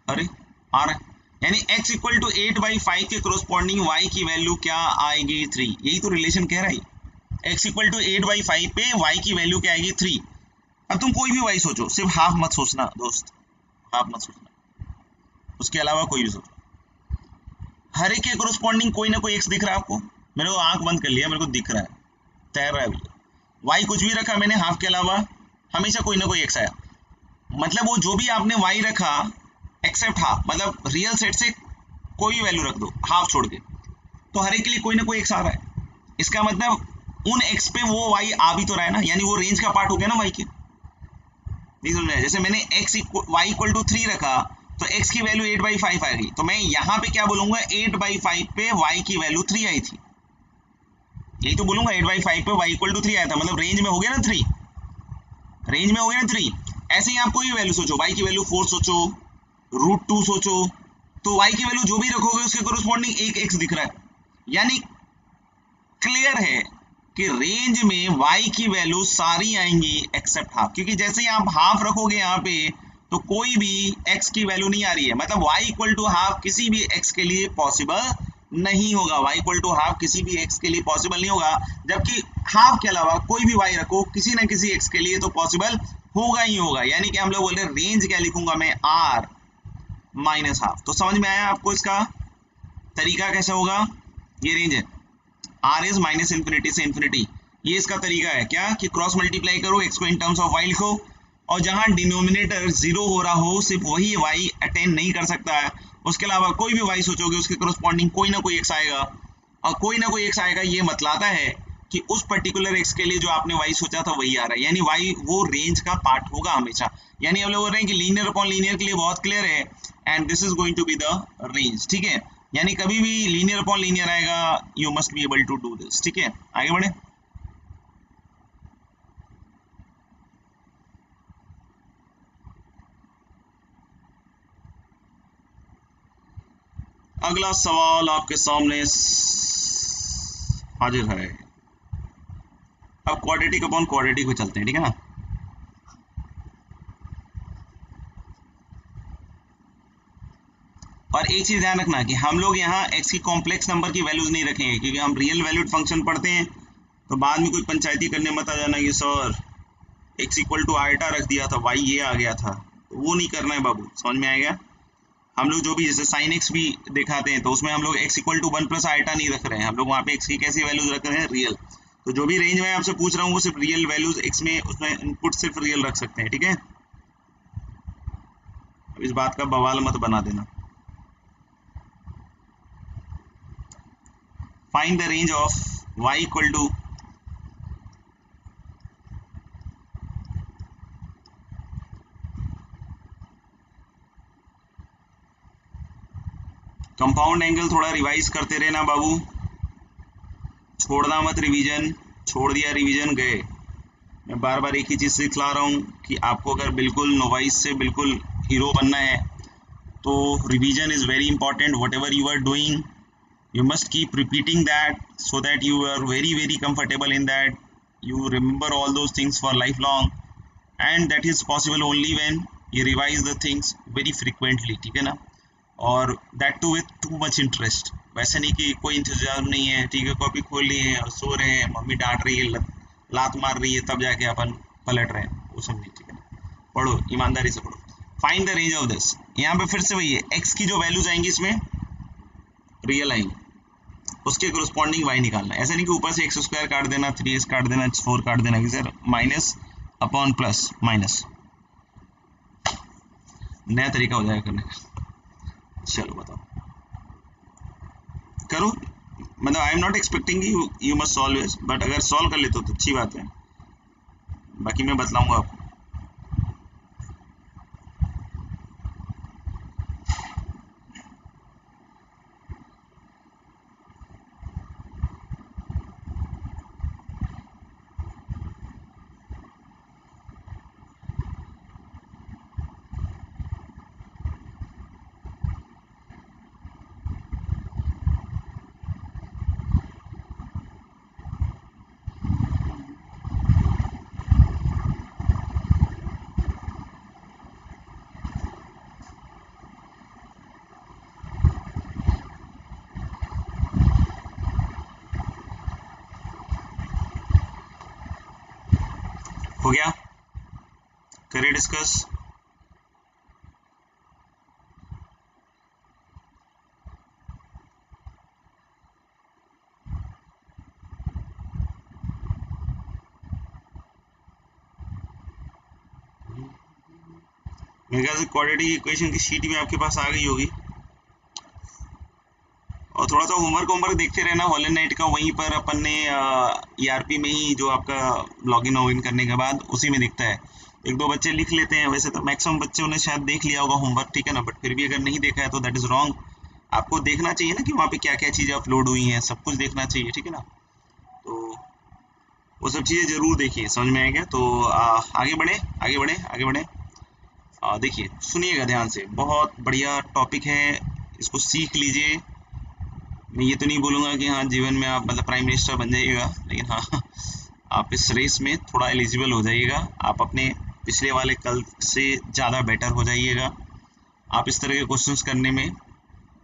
अरे आ रहा है, यानी x इक्वल टू 8/5 के कोरस्पॉन्डिंग y की वैल्यू क्या आएगी, 3। यही तो रिलेशन कह रहा है, x इक्वल टू 8/5 पे y की वैल्यू क्या आएगी, 3। अब तुम कोई भी y सोचो, सिर्फ हाफ मत सोचना दोस्त, हाफ मत सोचना, उसके अलावा कोई भी सोचो। हर एक के कोरस्पॉन्डिंग कोई ना कोई x दिख रहा है आपको, मेरे को आंख बंद कर लिया, मेरे को दिख रहा है, तैर रहा है भैया। y कुछ भी रखा मैंने हाफ के अलावा, हमेशा कोई ना कोई x आया। मतलब वो जो भी आपने y रखा एक्सेप्ट हाफ, मतलब रियल सेट से कोई भी वैल्यू रख दो हाफ छोड़ के, तो हर एक के लिए कोई ना कोई x आ रहा है। इसका मतलब उन x पे वो y आ भी तो रहा है ना, यानी वो रेंज का पार्ट हो गया ना y के। नहीं समझ में आया? जैसे मैंने y इक्वल टू 3 रखा, तो x की वैल्यू 8/5 आ गई, तो मैं यहाँ पे क्या बोलूंगा, 8/5 पे y की वैल्यू 3 आई थी, यही तो बोलूंगा। 8/5 पे y इक्वल टू 3 आया था, मतलब रेंज में हो गया ना 3, रेंज में हो गया ना 3। ऐसे ही आप कोई भी वैल्यू सोचो, y की वैल्यू 4 सोचो, √2 सोचो, तो y की वैल्यू जो भी रखोगे उसके कोरस्पॉन्डिंग एक x दिख रहा है। यानी क्लियर है कि रेंज में y की वैल्यू सारी आएंगी एक्सेप्ट हाफ, क्योंकि जैसे ही आप हाफ रखोगे यहाँ पे तो कोई भी x की वैल्यू नहीं आ रही है, मतलब y इक्वल टू हाफ किसी भी x के लिए पॉसिबल नहीं होगा, y इक्वल टू हाफ किसी भी x के लिए पॉसिबल नहीं होगा। जबकि हाफ के अलावा कोई भी y रखो किसी ना किसी x के लिए तो पॉसिबल होगा ही होगा। यानी कि हम लोग बोल रहे हैं रेंज क्या लिखूंगा मैं, r माइनस हाफ। तो समझ में आया आपको इसका तरीका कैसे होगा, ये रेंज है, r इज माइनस इन्फिनिटी से इन्फिनिटी, ये इसका तरीका है क्या कि क्रॉस मल्टीप्लाई करो, x को इन टर्म्स ऑफ y लिखो और जहां डिनोमिनेटर 0 हो रहा हो सिर्फ वही y अटेंड नहीं कर सकता है, उसके अलावा कोई भी y सोचोगे उसके करस्पॉन्डिंग कोई ना कोई x आएगा, और कोई ना कोई x आएगा ये मतलाता है कि उस पर्टिकुलर x के लिए जो आपने y सोचा था वही आ रहा है, यानी y वो रेंज का पार्ट होगा हमेशा। यानी हम लोग बोल रहे हैं कि लीनियर अपॉन लीनियर के लिए बहुत क्लियर है, and this is going to be the range. ठीक है, यानी कभी भी लीनियर अपॉन लीनियर आएगा you must be able to do this. ठीक है, आगे बढ़े। अगला सवाल आपके सामने हाजिर है। अब क्वाड्रेटिक अपॉन क्वाड्रेटिक पे चलते हैं, ठीक है ना। और एक चीज ध्यान रखना कि हम लोग यहाँ x की कॉम्प्लेक्स नंबर की वैल्यूज नहीं रखेंगे, क्योंकि हम रियल वैल्यूड फंक्शन पढ़ते हैं, तो बाद में कोई पंचायती करने मत आ जाना कि sir x equal to iota रख दिया था, y ये आ गया था, तो वो नहीं करना है बाबू। समझ में आएगा। हम लोग जो भी जैसे साइन x भी दिखाते हैं तो उसमें हम लोग x equal to 1 plus iota नहीं रख रहे हैं, हम लोग वहाँ पे x की कैसी वैल्यूज रख रहे हैं, रियल। तो जो भी रेंज में आपसे पूछ रहा हूँ वो सिर्फ रियल वैल्यूज x में, उसमें इनपुट सिर्फ रियल रख सकते हैं। ठीक है, अब इस बात का बवाल मत बना देना। Find the range of y equal to compound angle. थोड़ा रिवाइज करते रहना बाबू, छोड़ना मत रिवीजन। छोड़ दिया रिवीजन गए। मैं बार बार एक ही चीज़ सिखला रहा हूँ कि आपको अगर बिल्कुल नोवाइस से बिल्कुल हीरो बनना है तो revision is very important. Whatever you are doing you must keep repeating that so that you are very comfortable in that, you remember all those things for lifelong, and that is possible only when you revise the things very frequently। ठीक है ना, और that too with too much interest। वैसे नहीं कि कोई इंतजाम नहीं है, ठीक है, कॉपी खोल ली है और सो रहे हैं, मम्मी डांट रही है, लात मार रही है, तब जाके अपन पलट रहे हैं, वो सब नहीं। ठीक है ना, पढ़ो ईमानदारी से पढ़ो। Find the range of this. यहाँ पे फिर से वही है, एक्स की जो वैल्यूज आएंगी इसमें रियल आएंगी, उसके करस्पॉन्डिंग y निकालना है। ऐसा नहीं कि ऊपर से एक्स स्क्वायर काट देना, 3x काट देना, 4 काट देना, कि sir minus upon plus minus, नया तरीका हो जाएगा करने का। चलो बताओ, करो। मतलब I am not expecting you must solve it, but अगर सॉल्व कर लेते हो तो अच्छी बात है, बाकी मैं बतलाऊंगा आपको। हो गया, करिए डिस्कस। मेरे ख्याल से क्वाड्रेटिक इक्वेशन की शीट भी आपके पास आ गई होगी, और थोड़ा सा होमवर्क देखते रहना हॉलन नाइट का, वहीं पर अपन ने ERP में ही जो आपका लॉगिन ऑगिन करने के बाद उसी में दिखता है। एक दो बच्चे लिख लेते हैं, वैसे तो मैक्सिमम बच्चों ने शायद देख लिया होगा होमवर्क, ठीक है ना, बट फिर भी अगर नहीं देखा है तो दैट इज़ रॉन्ग। आपको देखना चाहिए ना कि वहाँ पे क्या क्या चीज़ें अपलोड हुई हैं, सब कुछ देखना चाहिए, ठीक है ना। तो वो सब चीज़ें ज़रूर देखिए, समझ में आएगा। तो आगे बढ़े आगे बढ़े आगे बढ़े। देखिए सुनिएगा ध्यान से, बहुत बढ़िया टॉपिक है, इसको सीख लीजिए। मैं ये तो नहीं बोलूँगा कि हाँ जीवन में आप मतलब प्राइम मिनिस्टर बन जाइएगा, लेकिन हाँ आप इस रेस में थोड़ा एलिजिबल हो जाइएगा, आप अपने पिछले वाले कल से ज़्यादा बेटर हो जाइएगा, आप इस तरह के क्वेश्चंस करने में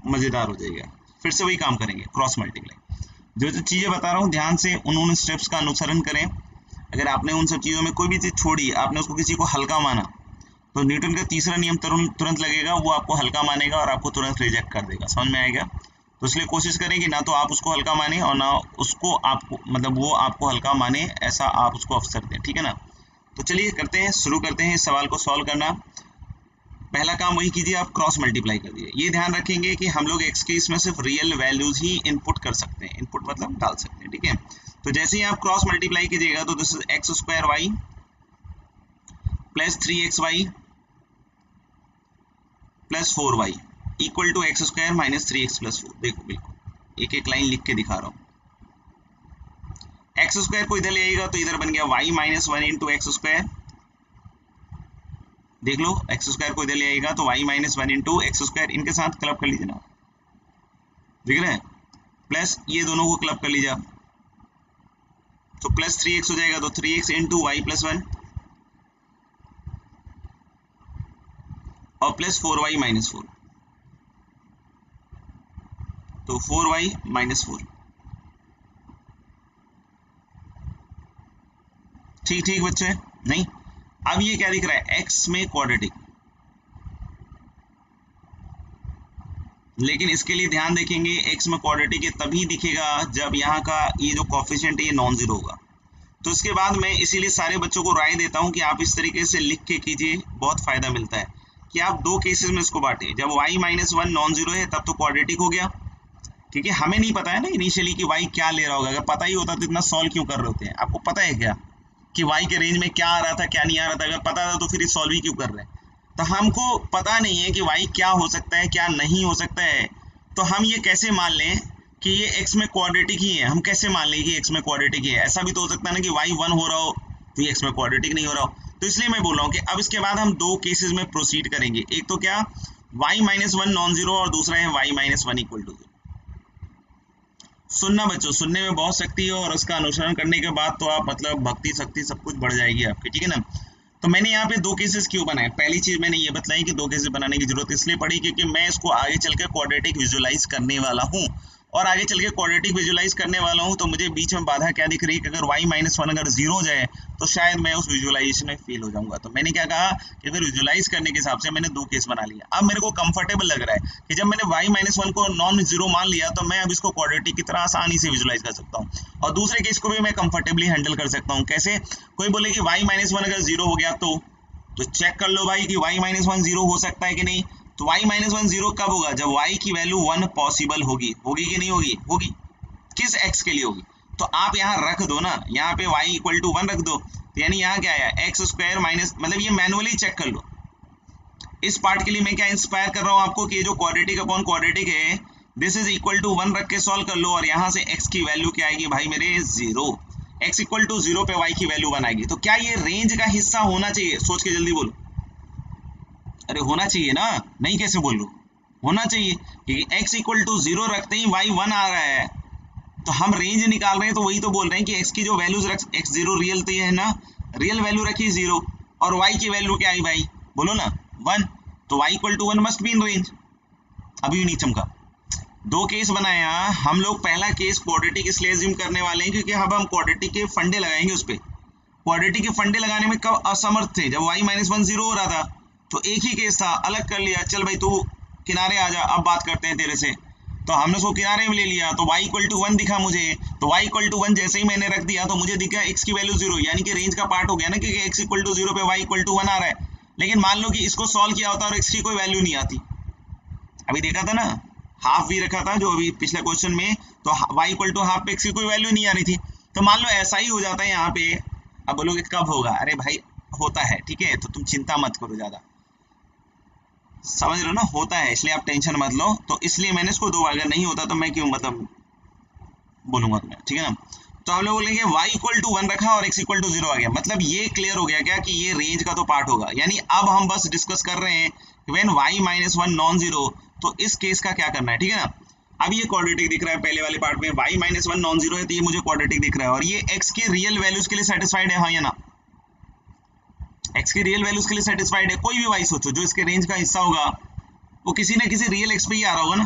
मज़ेदार हो जाइएगा। फिर से वही काम करेंगे, क्रॉस मल्टीप्लाई। जो जो चीज़ें बता रहा हूँ ध्यान से उन स्टेप्स का अनुसरण करें। अगर आपने उन सब चीज़ों में कोई भी चीज़ छोड़ी, आपने उसको किसी को हल्का माना, तो न्यूटन का तीसरा नियम तुरंत लगेगा, वो आपको हल्का मानेगा और आपको तुरंत रिजेक्ट कर देगा। समझ में आएगा। तो इसलिए कोशिश करें कि ना तो आप उसको हल्का माने और ना उसको आपको मतलब वो आपको हल्का माने, ऐसा आप उसको अवसर दें, ठीक है ना। तो चलिए करते हैं, शुरू करते हैं इस सवाल को सॉल्व करना। पहला काम वही कीजिए, आप क्रॉस मल्टीप्लाई कर दीजिए। ये ध्यान रखेंगे कि हम लोग x के इसमें सिर्फ रियल वैल्यूज ही इनपुट कर सकते हैं, इनपुट मतलब डाल सकते हैं, ठीक है। तो जैसे ही आप क्रॉस मल्टीप्लाई कीजिएगा तो this is x square y plus 3xy plus 4y equal to x square minus 3x plus 4। देखो बिल्कुल एक एक लाइन लिख के दिखा रहा हूँ। एक्स स्क्वायर को इधर ले आएगा तो इधर बन गया y minus 1 into x square. देख लो एक्स स्क्वायर को इधर ले आएगा तो y minus 1 into x square, इनके साथ क्लब कर लीजिए ना, दिख रहा है, प्लस ये दोनों को क्लब कर लीजिए तो प्लस 3x हो जाएगा, तो 3x इंटू वाई प्लस 1 और प्लस 4y माइनस 4, तो 4y माइनस 4। ठीक ठीक बच्चे, नहीं अब ये क्या दिख रहा है, x में क्वाड्रेटिक, लेकिन इसके लिए ध्यान देखेंगे x में क्वाड्रेटिक ये तभी दिखेगा जब यहाँ का ये जो कोफिशिएंट है ये नॉन जीरो होगा। तो इसके बाद मैं इसीलिए सारे बच्चों को राय देता हूँ कि आप इस तरीके से लिख के कीजिए, बहुत फायदा मिलता है कि आप दो केसेस में इसको बांटें। जब y माइनस 1 नॉन जीरो है तब तो क्वाड्रेटिक हो गया, ठीक है। हमें नहीं पता है ना इनिशियली कि y क्या ले रहा होगा, अगर पता ही होता तो इतना सॉल्व क्यों कर रहे होते हैं। आपको पता है क्या कि y के रेंज में क्या आ रहा था क्या नहीं आ रहा था, अगर पता था तो फिर सॉल्व ही क्यों कर रहे हैं। तो हमको पता नहीं है कि y क्या हो सकता है क्या नहीं हो सकता है, तो हम ये कैसे मान लें कि ये x में क्वाड्रेटिक ही है, हम कैसे मान लें कि x में क्वाड्रेटिक ही है। ऐसा भी तो हो सकता है ना कि y 1 हो रहा हो तो ये x में क्वाड्रेटिक नहीं हो रहा हो। तो इसलिए मैं बोल रहा हूँ कि अब इसके बाद हम दो केसेस में प्रोसीड करेंगे, एक तो क्या y माइनस 1 नॉन जीरो और दूसरा है y माइनस 1 इक्वल टू 0। सुनना बच्चों, सुनने में बहुत शक्ति है और उसका अनुसरण करने के बाद तो आप मतलब भक्ति शक्ति सब कुछ बढ़ जाएगी आपकी, ठीक है ना। तो मैंने यहाँ पे दो केसेस क्यों बनाए, पहली चीज मैंने ये बताई कि दो केसेस बनाने की जरूरत इसलिए पड़ी क्योंकि मैं इसको आगे चल के क्वाड्रेटिक विजुअलाइज करने वाला हूँ, और आगे चल के क्वाड्रेटिक विजुअलाइज करने वाला हूँ तो मुझे बीच में बाधा क्या दिख रही है कि अगर y माइनस 1 अगर जीरो हो जाए तो शायद मैं उस विजुअलाइजेशन में फेल हो जाऊंगा। तो मैंने क्या कहा कि फिर विजुअलाइज करने के हिसाब से मैंने दो केस बना लिया। अब मेरे को कंफर्टेबल लग रहा है कि जब मैंने y माइनस 1 को नॉन जीरो मान लिया तो मैं अब इसको क्वाड्रेटिक की तरह आसानी से विजुअलाइज कर सकता हूँ, और दूसरे केस को भी मैं कंफर्टेबली हैंडल कर सकता हूँ। कैसे, कोई बोले कि y माइनस 1 अगर जीरो हो गया तो चेक कर लो भाई कि y माइनस 1 जीरो हो सकता है कि नहीं। तो y माइनस 1 जीरो कब होगा, जब y की वैल्यू 1 पॉसिबल होगी, होगी कि नहीं होगी, होगी। किस x के लिए होगी, तो आप यहाँ रख दो ना, यहाँ पे y इक्वल टू 1 रख दो, तो यानी यहाँ क्या आया एक्स स्क्वायर माइनस, मतलब ये मैनुअली चेक कर लो। इस पार्ट के लिए मैं क्या इंस्पायर कर रहा हूँ आपको कि ये जो क्वाड्रेटिक अपॉन क्वाड्रेटिक है दिस इज इक्वल टू 1 रख के सॉल्व कर लो, और यहाँ से x की वैल्यू क्या आएगी भाई मेरे 0, x इक्वल टू 0 पे y की वैल्यू 1 आएगी। तो क्या ये रेंज का हिस्सा होना चाहिए, सोच के जल्दी बोलो। अरे होना चाहिए ना, नहीं कैसे बोल लो, होना चाहिए क्योंकि x इक्वल टू 0 रखते ही y 1 आ रहा है, तो हम रेंज निकाल रहे हैं। तो वही तो बोल रहे हैं कि x की जो वैल्यूज रख, x0 रियल तो ये है ना, रियल वैल्यू रखी 0 और y की वैल्यू क्या आई भाई, बोलो ना 1, तो y equal to 1 must be in range. अभी भी नहीं चमका, दो केस बनाया हम लोग। पहला केस क्वाड्रेटिक इसलिए एज्यूम करने वाले हैं क्योंकि अब हम क्वाड्रेटिक के फंडे लगाएंगे उस पर। क्वाड्रेटिक के फंडे लगाने में कब असमर्थ थे, जब y माइनस 1 जीरो हो रहा था, तो एक ही केस था, अलग कर लिया, चल भाई तू किनारे आ जा, अब बात करते हैं तेरे से। तो हमने उसको किनारे में ले लिया, तो y इक्वल टू 1 दिखा मुझे, तो y इक्वल टू 1 जैसे ही मैंने रख दिया तो मुझे दिखा x की वैल्यू 0, यानी कि रेंज का पार्ट हो गया ना, क्योंकि x इक्वल टू 0 पे y इक्वल टू 1 आ रहा है। लेकिन मान लो कि इसको सॉल्व किया होता और x की कोई वैल्यू नहीं आती, अभी देखा था ना हाफ भी रखा था जो अभी पिछले क्वेश्चन में, तो y इक्वल टू हाफ पे x की कोई वैल्यू नहीं आ रही थी। तो मान लो ऐसा ही हो जाता है यहाँ पे। अब बोलोगे कब होगा, अरे भाई होता है, ठीक है, तो तुम चिंता मत करो ज्यादा, समझ रहे हो ना, होता है, इसलिए आप टेंशन मत लो। तो इसलिए मैंने इसको दो, अगर नहीं होता तो मैं क्यों मतलब बोलूंगा तुम्हें, ठीक है ना। तो हम लोग बोलेंगे y इक्वल टू 1 रखा और x इक्वल टू 0 आ गया, मतलब ये क्लियर हो गया क्या कि ये रेंज का तो पार्ट होगा। यानी अब हम बस डिस्कस कर रहे हैं when y minus 1 non zero, तो इस केस का क्या करना है, ठीक है ना। अब ये क्वाड्रेटिक दिख रहा है पहले वाले पार्ट में, y माइनस 1 नॉन जीरो है तो ये मुझे क्वाड्रेटिक दिख रहा है, और ये x की रियल वैल्यूज के लिए सेटिस्फाइड है, हाँ या ना, x की रियल वैल्यूज के लिए सेटिस्फाइड है। कोई भी y सोचो जो इसके रेंज का हिस्सा होगा वो किसी ना किसी रियल x पे ही आ रहा होगा ना,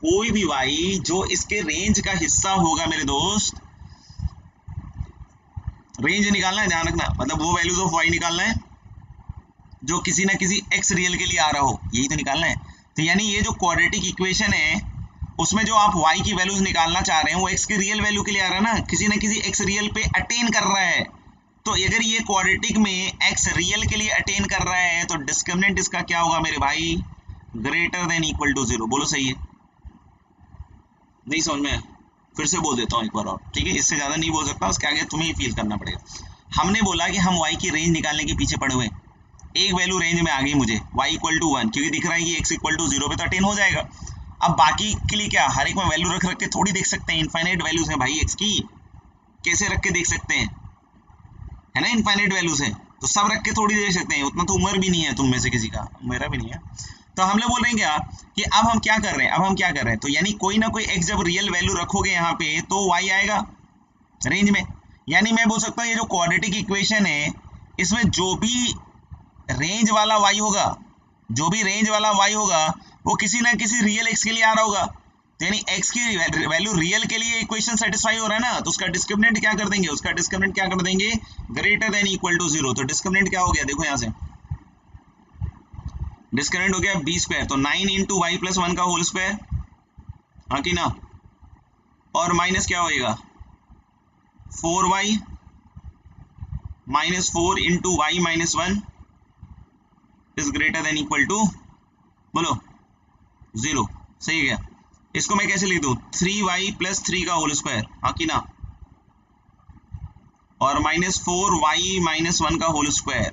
कोई भी y जो इसके रेंज का हिस्सा होगा मेरे दोस्त, रेंज निकालना है, ध्यान रखना, मतलब वो वैल्यूज ऑफ y निकालना है जो किसी ना किसी x रियल के लिए आ रहा हो, यही तो निकालना है। तो यानी ये जो क्वाड्रेटिक इक्वेशन है उसमें जो आप y की वैल्यूज निकालना चाह रहे हैं वो x की रियल वैल्यू के लिए आ रहा है ना, किसी ना किसी x रियल पे अटेन कर रहा है। तो अगर ये क्वाड्रेटिक में x रियल के लिए अटेन कर रहा है तो डिस्क्रिमिनेंट इसका क्या होगा मेरे भाई, ग्रेटर देन इक्वल टू 0। बोलो सही है, नहीं समझ में? फिर से बोल देता हूँ एक बार और, ठीक है, इससे ज्यादा नहीं बोल सकता, उसके आगे तुम्हें ही फील करना पड़ेगा। हमने बोला कि हम y की रेंज निकालने के पीछे पड़े हुए हैं, एक वैल्यू रेंज में आ गई मुझे y इक्वल टू 1, क्योंकि दिख रहा है कि x इक्वल टू 0 पे तो अटेन हो जाएगा। अब बाकी के लिए क्या, हर एक में वैल्यू रख रख के थोड़ी देख सकते हैं, इनफाइनाइट वैल्यूज है भाई x की, कैसे रख के देख सकते हैं, है ना, इनफाइनाइट वैल्यूज है तो सब रख के थोड़ी देख सकते हैं, उतना तो उम्र भी नहीं है तुम में से किसी का, मेरा भी नहीं है। तो हम लोग बोल रहे हैं क्या कि अब हम क्या कर रहे हैं, अब हम क्या कर रहे हैं, तो यानी कोई ना कोई x जब रियल वैल्यू रखोगे यहाँ पे तो y आएगा रेंज में। यानी मैं बोल सकता हूँ ये जो क्वाड्रेटिक इक्वेशन है इसमें जो भी रेंज वाला y होगा, जो भी रेंज वाला y होगा वो किसी ना किसी रियल x के लिए आ रहा होगा, तो यानी x की वैल्यू रियल के लिए इक्वेशन सेटिस्फाई हो रहा है ना, तो उसका डिस्क्रिमिनेंट क्या कर देंगे, उसका डिस्क्रिमिनेंट क्या कर देंगे, ग्रेटर देन इक्वल टू 0। तो डिस्क्रिमिनेंट क्या हो गया, देखो यहाँ से डिस्क्रिमिनेंट हो गया बी स्क्वायर, तो 9 इंटू वाई प्लस 1 का होल स्क्वायर, हाँ कि ना, और माइनस क्या होएगा 4y minus 4 into y minus 1 is greater than equal to, बोलो 0। सही है, इसको मैं कैसे लिख दूं, 3y प्लस 3 का होल स्क्वायर, हाँ कि ना, और माइनस 4y माइनस 1 का होल स्क्वायर,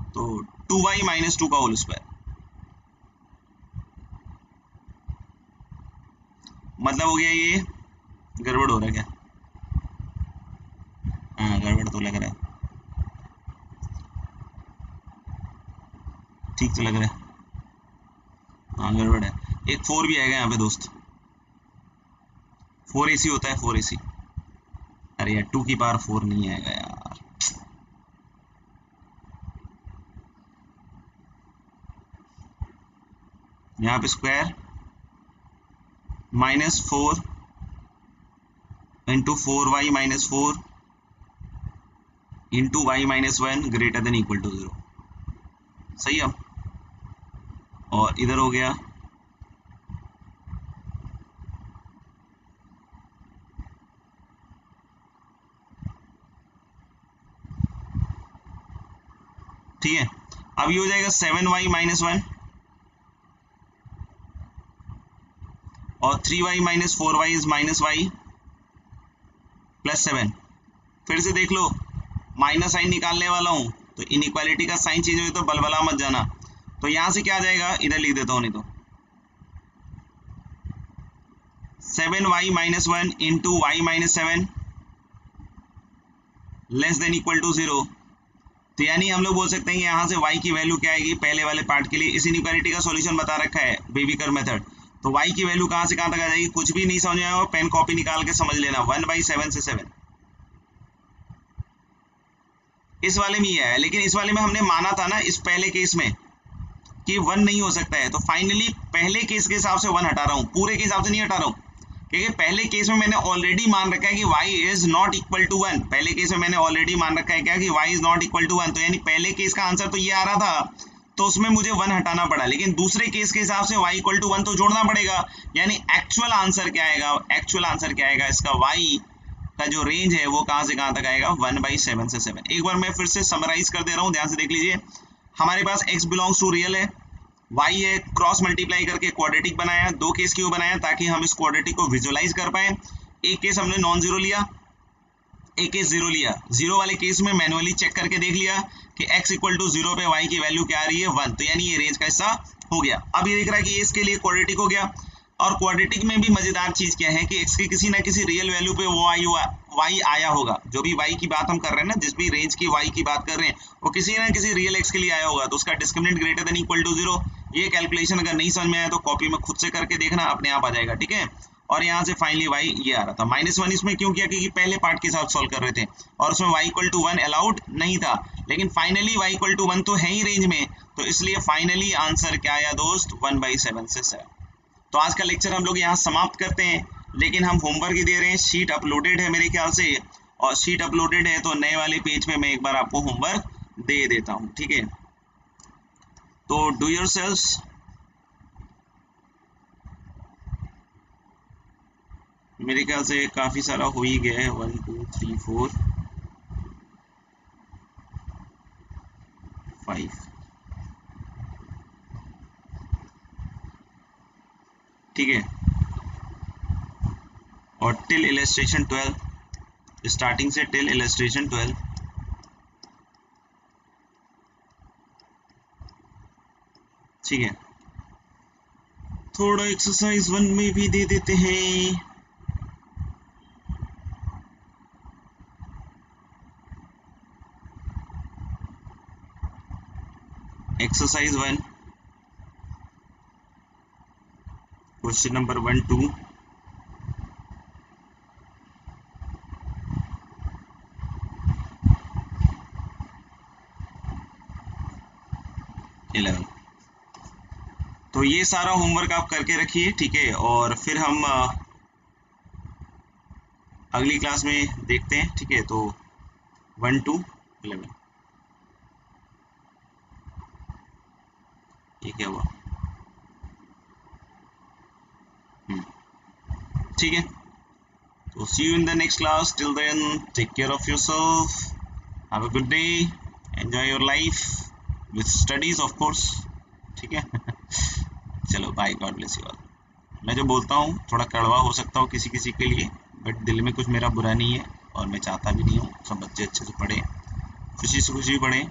तो 2y माइनस 2 का होल स्क्वायर। मतलब हो गया ये गड़बड़ हो रहा है क्या, हाँ गड़बड़ तो लग रहा है, ठीक तो लग रहा है, हाँ गड़बड़ है। एक 4 भी आएगा यहाँ पे दोस्त, 4ac होता है 4ac, अरे यार 2 की पावर 4 नहीं आएगा यार, यहाँ पे square minus 4 into 4y minus 4 into y minus 1 greater than equal to 0। सही है, और इधर हो गया ठीक है। अब ये हो जाएगा 7y माइनस 1 और 3y minus 4y is minus y plus 7। फिर से देख लो, माइनस साइन निकालने वाला हूं तो इनइक्वालिटी का साइन चेंज हो तो बलबला मत जाना, तो यहां से क्या आ जाएगा, इधर लिख देता हूं नहीं तो 7y minus 1 into y minus 7 less than equal to 0। तो यानी हम लोग बोल सकते हैं कि यहाँ से y की वैल्यू क्या आएगी, पहले वाले पार्ट के लिए इस इनइक्वालिटी का सॉल्यूशन बता रखा है बेबी कर्व मेथड, तो y की वैल्यू कहाँ से कहाँ तक आ जाएगी, कुछ भी नहीं समझ में आया पेन कॉपी निकाल के समझ लेना, 1/7 से 7 इस वाले में ही है, लेकिन इस वाले में हमने माना था ना इस पहले केस में कि 1 नहीं हो सकता है, तो फाइनली पहले केस के हिसाब से 1 हटा रहा हूँ, पूरे के हिसाब से नहीं हटा रहा हूँ, क्योंकि पहले केस में मैंने ऑलरेडी मान रखा है कि y is not equal to 1, पहले केस में मैंने ऑलरेडी मान रखा है क्या कि y is not equal to 1, तो यानी पहले केस का आंसर तो ये आ रहा था, तो उसमें मुझे 1 हटाना पड़ा, लेकिन दूसरे केस के हिसाब से y इक्वल टू 1 तो जोड़ना पड़ेगा, यानी एक्चुअल आंसर क्या आएगा, एक्चुअल आंसर क्या आएगा इसका, y का जो रेंज है वो कहाँ से कहाँ तक आएगा, 1/7 से 7। एक बार मैं फिर से समराइज कर दे रहा हूँ, ध्यान से देख लीजिए, हमारे पास x बिलोंग्स टू रियल है, y है, क्रॉस मल्टीप्लाई करके क्वाड्रेटिक बनाया, दो केस क्यों बनाया, ताकि हम इस क्वाड्रेटिक को विजुअलाइज कर पाए। एक केस हमने नॉन जीरो लिया, एक केस जीरो लिया, जीरो वाले केस में मैनुअली चेक करके देख लिया कि x इक्वल टू 0 पे y की वैल्यू क्या आ रही है 1, तो यानी ये रेंज का हिस्सा हो गया। अब ये दिख रहा है कि इसके लिए क्वाड्रेटिक हो गया, और क्वाड्रेटिक में भी मजेदार चीज क्या है कि x की किसी ना किसी रियल वैल्यू पे वो y आया होगा, जो भी y की बात हम कर रहे हैं ना, जिस भी रेंज की y की बात कर रहे हैं वो किसी ना किसी रियल x के लिए आया होगा, तो उसका discriminant greater than equal to 0। ये कैलकुलेशन अगर नहीं समझ में आया तो कॉपी में खुद से करके देखना, अपने आप आ जाएगा, ठीक है। और यहाँ से फाइनली y ये आ रहा था, -1 इसमें क्यों किया, क्योंकि पहले पार्ट के साथ सॉल्व कर रहे थे और उसमें y इक्वल टू 1 अलाउड नहीं था, लेकिन फाइनली y इक्वल टू 1 तो है ही रेंज में, तो इसलिए फाइनली आंसर क्या आया दोस्त, 1/7 से 7। तो आज का लेक्चर हम लोग यहाँ समाप्त करते हैं, लेकिन हम होमवर्क ही दे रहे हैं, शीट अपलोडेड है मेरे ख्याल से, और शीट अपलोडेड है तो नए वाले पेज पे मैं एक बार आपको होमवर्क दे देता हूँ, ठीक है। तो डू योरसेल्व्स, मेरे ख्याल से काफ़ी सारा हो ही गया है, 1 2 3 4 5, ठीक है, और टिल इलस्ट्रेशन 12, स्टार्टिंग से टिल इलस्ट्रेशन 12, ठीक है। थोड़ा एक्सरसाइज 1 में भी दे देते हैं। Exercise 1, question number 1, 2, eleven. तो ये सारा होमवर्क आप करके रखिए, ठीक है, और फिर हम अगली क्लास में देखते हैं, ठीक है। तो 1 to 11, ये क्या हुआ, ठीक है। तो see you in the next class, till then take care of yourself, have a good day, enjoy your life with studies of course, ठीक है। चलो bye, God bless you all. मैं जो बोलता हूँ थोड़ा कड़वा हो सकता हूँ किसी किसी के लिए, बट दिल में कुछ मेरा बुरा नहीं है, और मैं चाहता भी नहीं हूँ सब बच्चे अच्छे से पढ़ें, खुशी से खुशी पढ़ें,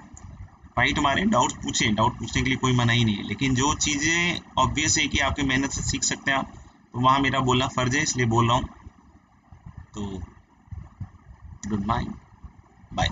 फाइट मारें, डाउट पूछें, डाउट पूछने के लिए कोई मना ही नहीं है, लेकिन जो चीज़ें ऑब्वियस है कि आपके मेहनत से सीख सकते हैं आप, तो वहाँ मेरा बोलना फ़र्ज है, इसलिए बोल रहा हूँ। तो गुड बाय, बाय।